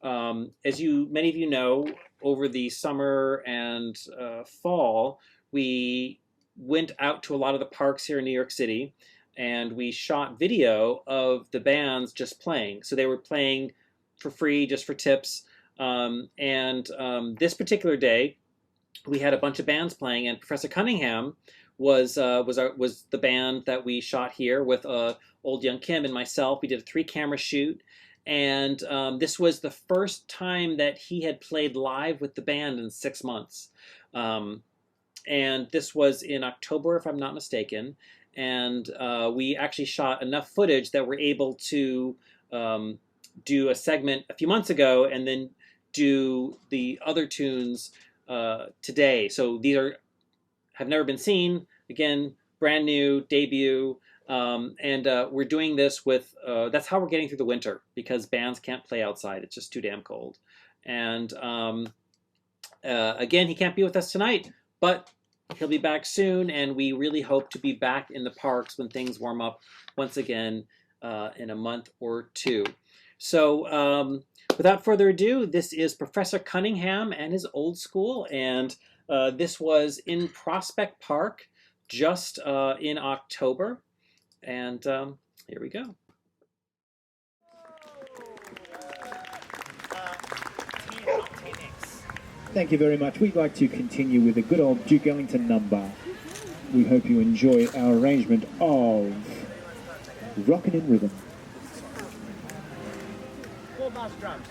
As many of you know, over the summer and fall, we went out to a lot of the parks here in New York City, and we shot video of the bands just playing. So they were playing for free, just for tips. This particular day, we had a bunch of bands playing, and Professor Cunningham was the band that we shot here with Old Young Kim and myself. We did a 3-camera shoot, and this was the first time that he had played live with the band in 6 months. And this was in October, if I'm not mistaken. And we actually shot enough footage that we're able to do a segment a few months ago and then do the other tunes today. So these have never been seen. Again, brand new, debut. And we're doing this with, that's how we're getting through the winter, because bands can't play outside. It's just too damn cold. And again, he can't be with us tonight, but he'll be back soon, and we really hope to be back in the parks when things warm up once again in a month or two. So without further ado, this is Professor Cunningham and his old school, and this was in Prospect Park just in October, and here we go. Thank you very much. We'd like to continue with a good old Duke Ellington number. We hope you enjoy our arrangement of Rockin' in Rhythm. 4 bass drums.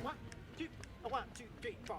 1, 2, 1, 2, 3, 4.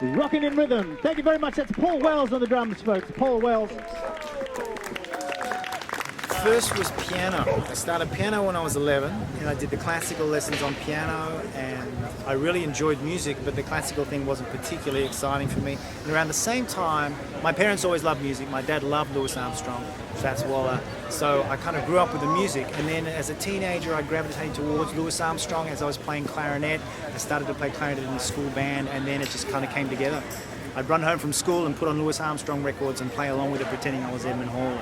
Rocking in Rhythm. Thank you very much. That's Paul Wells on the drums, folks. Paul Wells. First was piano. I started piano when I was 11, and I did the classical lessons on piano, and I really enjoyed music, but the classical thing wasn't particularly exciting for me. And around the same time, my parents always loved music. My dad loved Louis Armstrong, Fats Waller, so I kind of grew up with the music. And then as a teenager, I gravitated towards Louis Armstrong as I was playing clarinet. I started to play clarinet in the school band, and then it just kind of came together. I'd run home from school and put on Louis Armstrong records and play along with it, pretending I was Edmund Hall.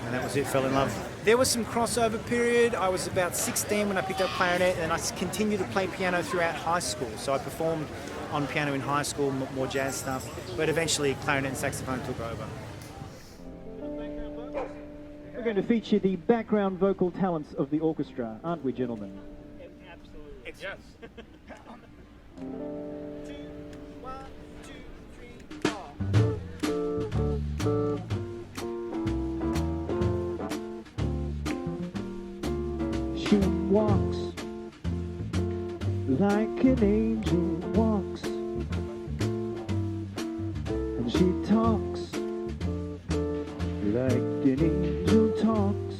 And that was it, fell in love. There was some crossover period. I was about 16 when I picked up clarinet, and I continued to play piano throughout high school. So I performed on piano in high school, more jazz stuff, but eventually clarinet and saxophone took over. We're going to feature the background vocal talents of the orchestra, aren't we, gentlemen? Absolutely. Yes. She walks like an angel walks, and she talks like an angel talks,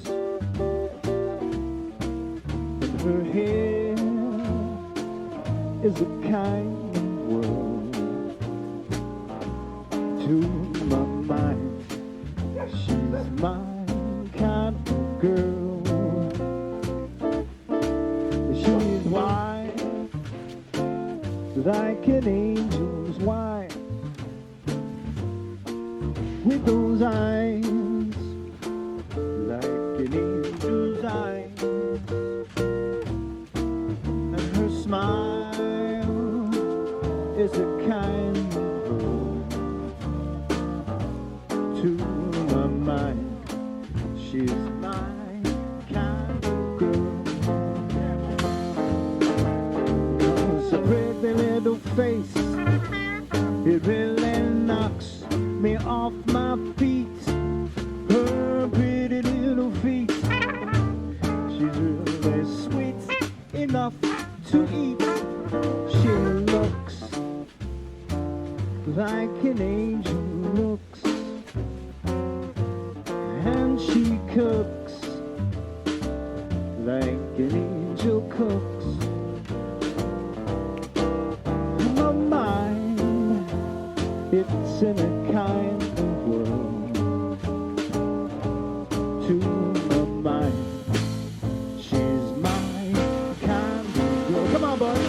and her hair is a kind of world to my mind. She's my kind of girl. She's white, like an angel's white, with those eyes, like an angel's eyes, and her smile is a kind of world to my mind. She's my kind of girl. Pretty little face, it really knocks me off my feet. Her pretty little feet, she's really sweet enough to eat. She looks like an angel looks, and she cooks like an angel cooks. It's in a kind of world to my mind. She's my kind of girl. Come on, boys.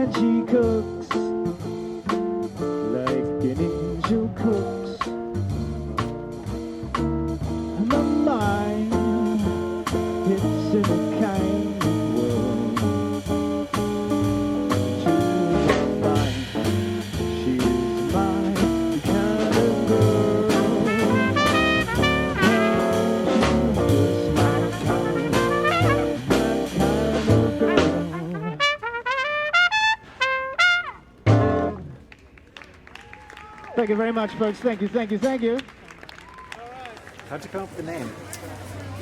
and she cooks like an angel cooks. And my mind, it's in a kind world. She's mine, she's my kind of girl. She's my kind of girl. Thank you very much, folks. Thank you, thank you, thank you. How'd you come up with the name?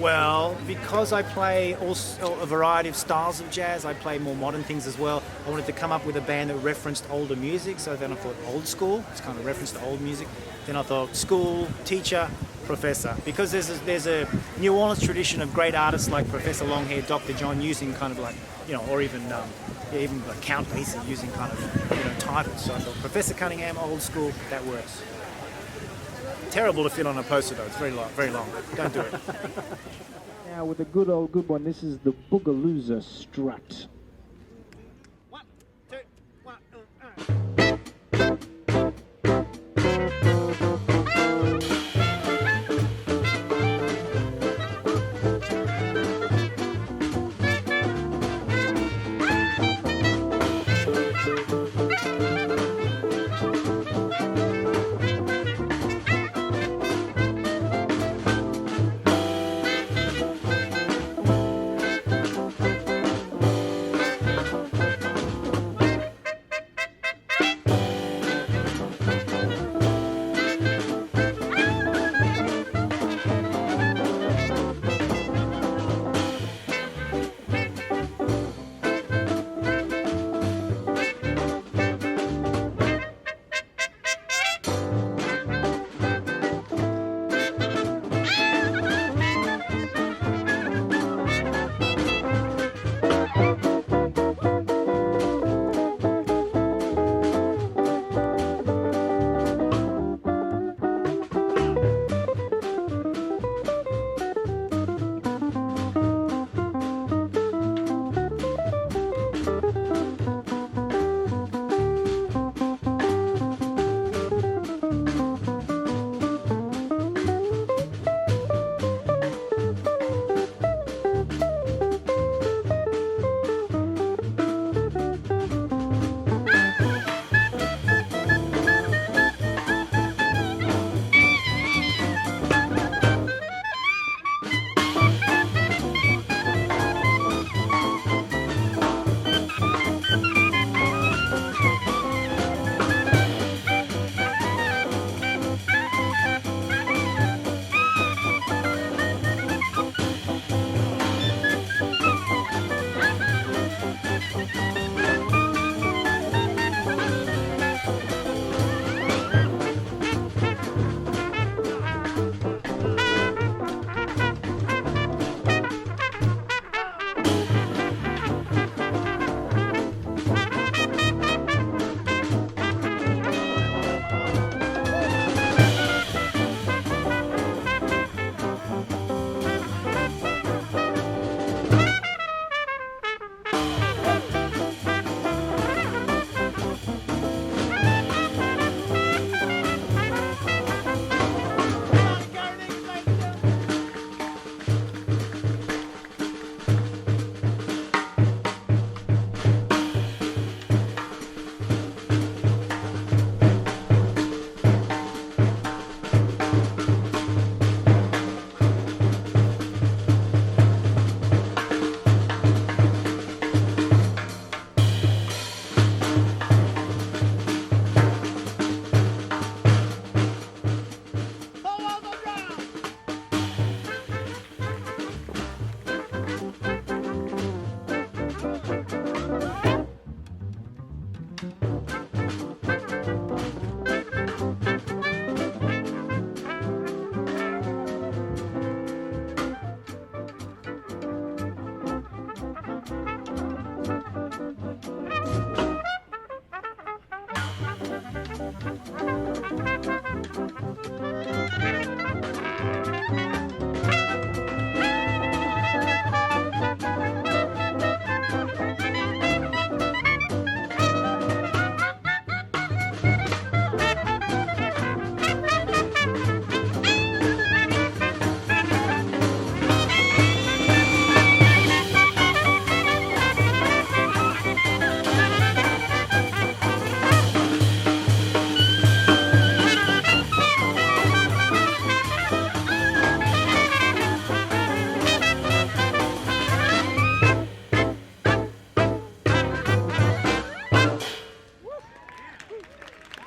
Well, because I play also a variety of styles of jazz, I play more modern things as well. I wanted to come up with a band that referenced older music, so then I thought old school, it's kind of reference to old music. Then I thought school, teacher, professor, because there's a New Orleans tradition of great artists like Professor Longhair, Dr. John using kind of like, or even like Count Basie using kind of, titles. So I thought Professor Cunningham, old school, that works. Terrible to fit on a poster though, it's very long, very long. Don't do it. Now with a good one, this is the Boogalooza Strut.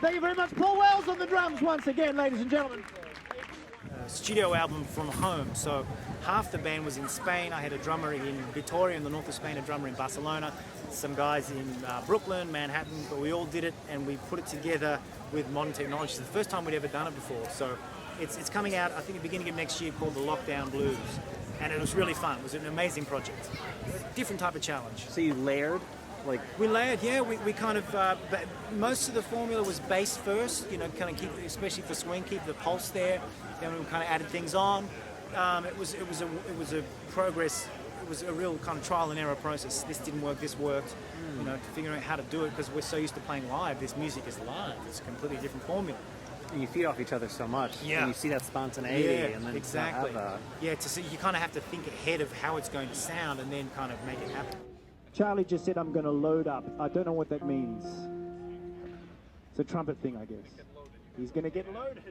Thank you very much. Paul Wells on the drums once again, ladies and gentlemen. Studio album from home. So half the band was in Spain. I had a drummer in Vitoria in the north of Spain, a drummer in Barcelona, some guys in Brooklyn, Manhattan, but we all did it and we put it together with modern technology. It's the first time we'd ever done it before. So it's coming out, I think, at the beginning of next year, called The Lockdown Blues. And it was really fun. It was an amazing project. Different type of challenge. So you layered? We layered, yeah. We kind of most of the formula was bass first, you know, kind of keep, especially for swing, keep the pulse there. Then we kind of added things on. It was a progress. It was a real kind of trial and error process. This didn't work. This worked. You know, figuring out how to do it because we're so used to playing live. This music is live. It's a completely different formula. And you feed off each other so much. Yeah. And you see that spontaneity. Yeah, and then exactly. have Yeah, to see, you kind of have to think ahead of how it's going to sound and then kind of make it happen. Charlie just said, I'm going to load up. I don't know what that means. It's a trumpet thing, I guess. He's going to get loaded.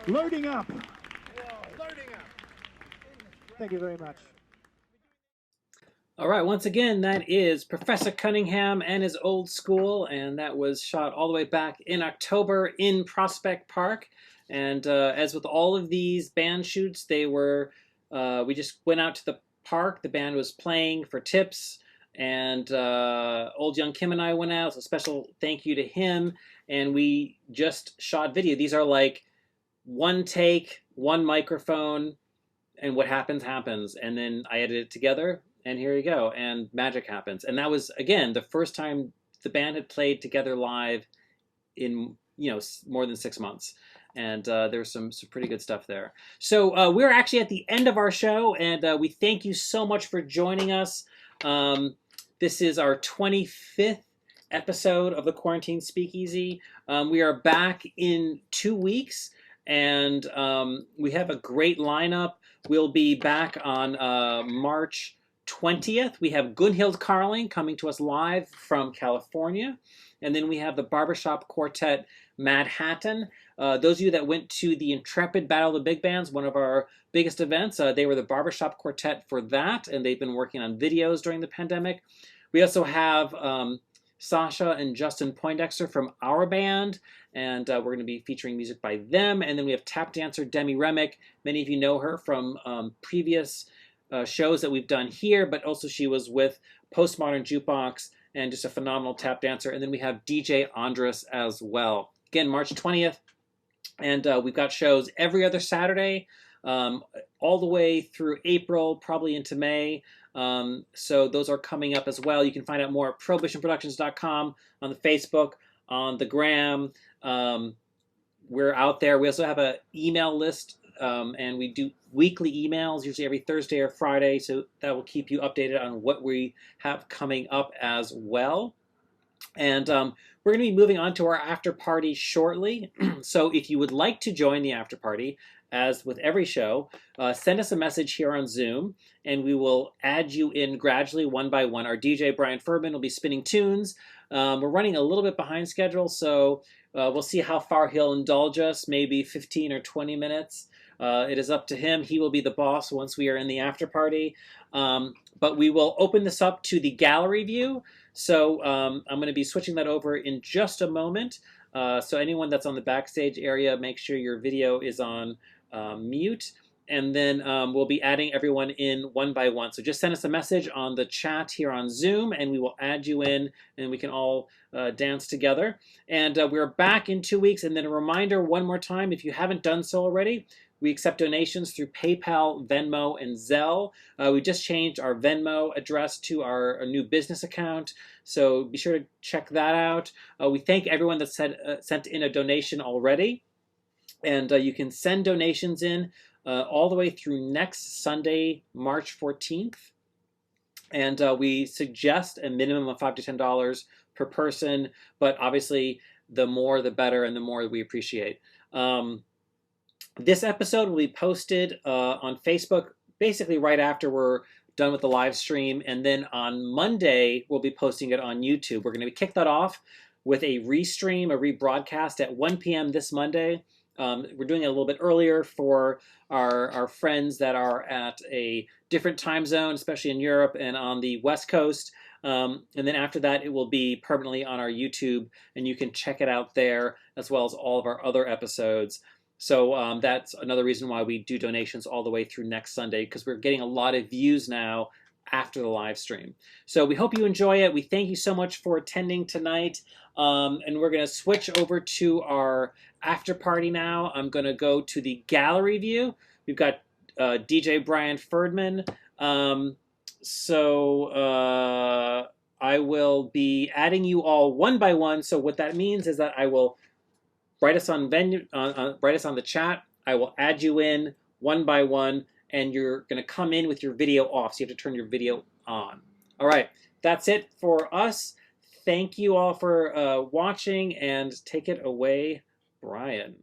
Loading up. Thank you very much. All right, once again, that is Professor Cunningham and his old school, and that was shot all the way back in October in Prospect Park. And as with all of these band shoots, they were, we just went out to the park. The band was playing for tips, and Old Young Kim and I went out. So a special thank you to him. And we just shot video. These are like one take, one microphone, and what happens, happens. And then I edit it together, and here you go. And magic happens. And that was, again, the first time the band had played together live in, more than 6 months. And there's some pretty good stuff there. So we're actually at the end of our show, and we thank you so much for joining us. This is our 25th episode of the Quarantine Speakeasy. We are back in 2 weeks, and we have a great lineup. We'll be back on March 20th. We have Gunhild Carling coming to us live from California. And then we have the Barbershop Quartet Manhattan. Those of you that went to the Intrepid Battle of the Big Bands, one of our biggest events, they were the Barbershop Quartet for that, and they've been working on videos during the pandemic. We also have Sasha and Justin Poindexter from our band, and we're going to be featuring music by them. And then we have tap dancer Demi Remick. Many of you know her from previous shows that we've done here, but also she was with Postmodern Jukebox and just a phenomenal tap dancer. And then we have DJ Andres as well. Again, March 20th. And we've got shows every other Saturday, all the way through April, probably into May. So those are coming up as well. You can find out more at prohibitionproductions.com, on the Facebook, on the gram. We're out there. We also have an email list, and we do weekly emails, usually every Thursday or Friday. So that will keep you updated on what we have coming up as well. And we're going to be moving on to our after party shortly. So if you would like to join the after party, as with every show, send us a message here on Zoom, and we will add you in gradually, one by one. Our DJ, BRIAN FERDMAN, will be spinning tunes. We're running a little bit behind schedule, so we'll see how far he'll indulge us, maybe 15 or 20 minutes. It is up to him. He will be the boss once we are in the after party. But we will open this up to the gallery view. So I'm going to be switching that over in just a moment. So anyone that's on the backstage area, make sure your video is on mute. And then we'll be adding everyone in one by one. So just send us a message on the chat here on Zoom, and we will add you in, and we can all dance together. And we're back in 2 weeks. And then a reminder one more time, if you haven't done so already, we accept donations through PayPal, Venmo, and Zelle. We just changed our Venmo address to our new business account, so be sure to check that out. We thank everyone that sent in a donation already, and you can send donations in all the way through next Sunday, March 14th. And we suggest a minimum of $5 to $10 per person, but obviously the more the better, and the more we appreciate. This episode will be posted on Facebook basically right after we're done with the live stream, and then on Monday we'll be posting it on YouTube. We're going to kick that off with a restream, a rebroadcast at 1 p.m. this Monday. We're doing it a little bit earlier for our friends that are at a different time zone, especially in Europe and on the West Coast. And then after that, it will be permanently on our YouTube, and you can check it out there, as well as all of our other episodes. So that's another reason why we do donations all the way through next Sunday, because we're getting a lot of views now after the live stream. So we hope you enjoy it. We thank you so much for attending tonight. And we're going to switch over to our after party now. I'm going to go to the gallery view. We've got DJ BRIAN FERDMAN. I will be adding you all one by one. So what that means is that I will write us on the chat. I will add you in one by one, and you're going to come in with your video off, so you have to turn your video on. All right, that's it for us. Thank you all for watching, and take it away, Brian.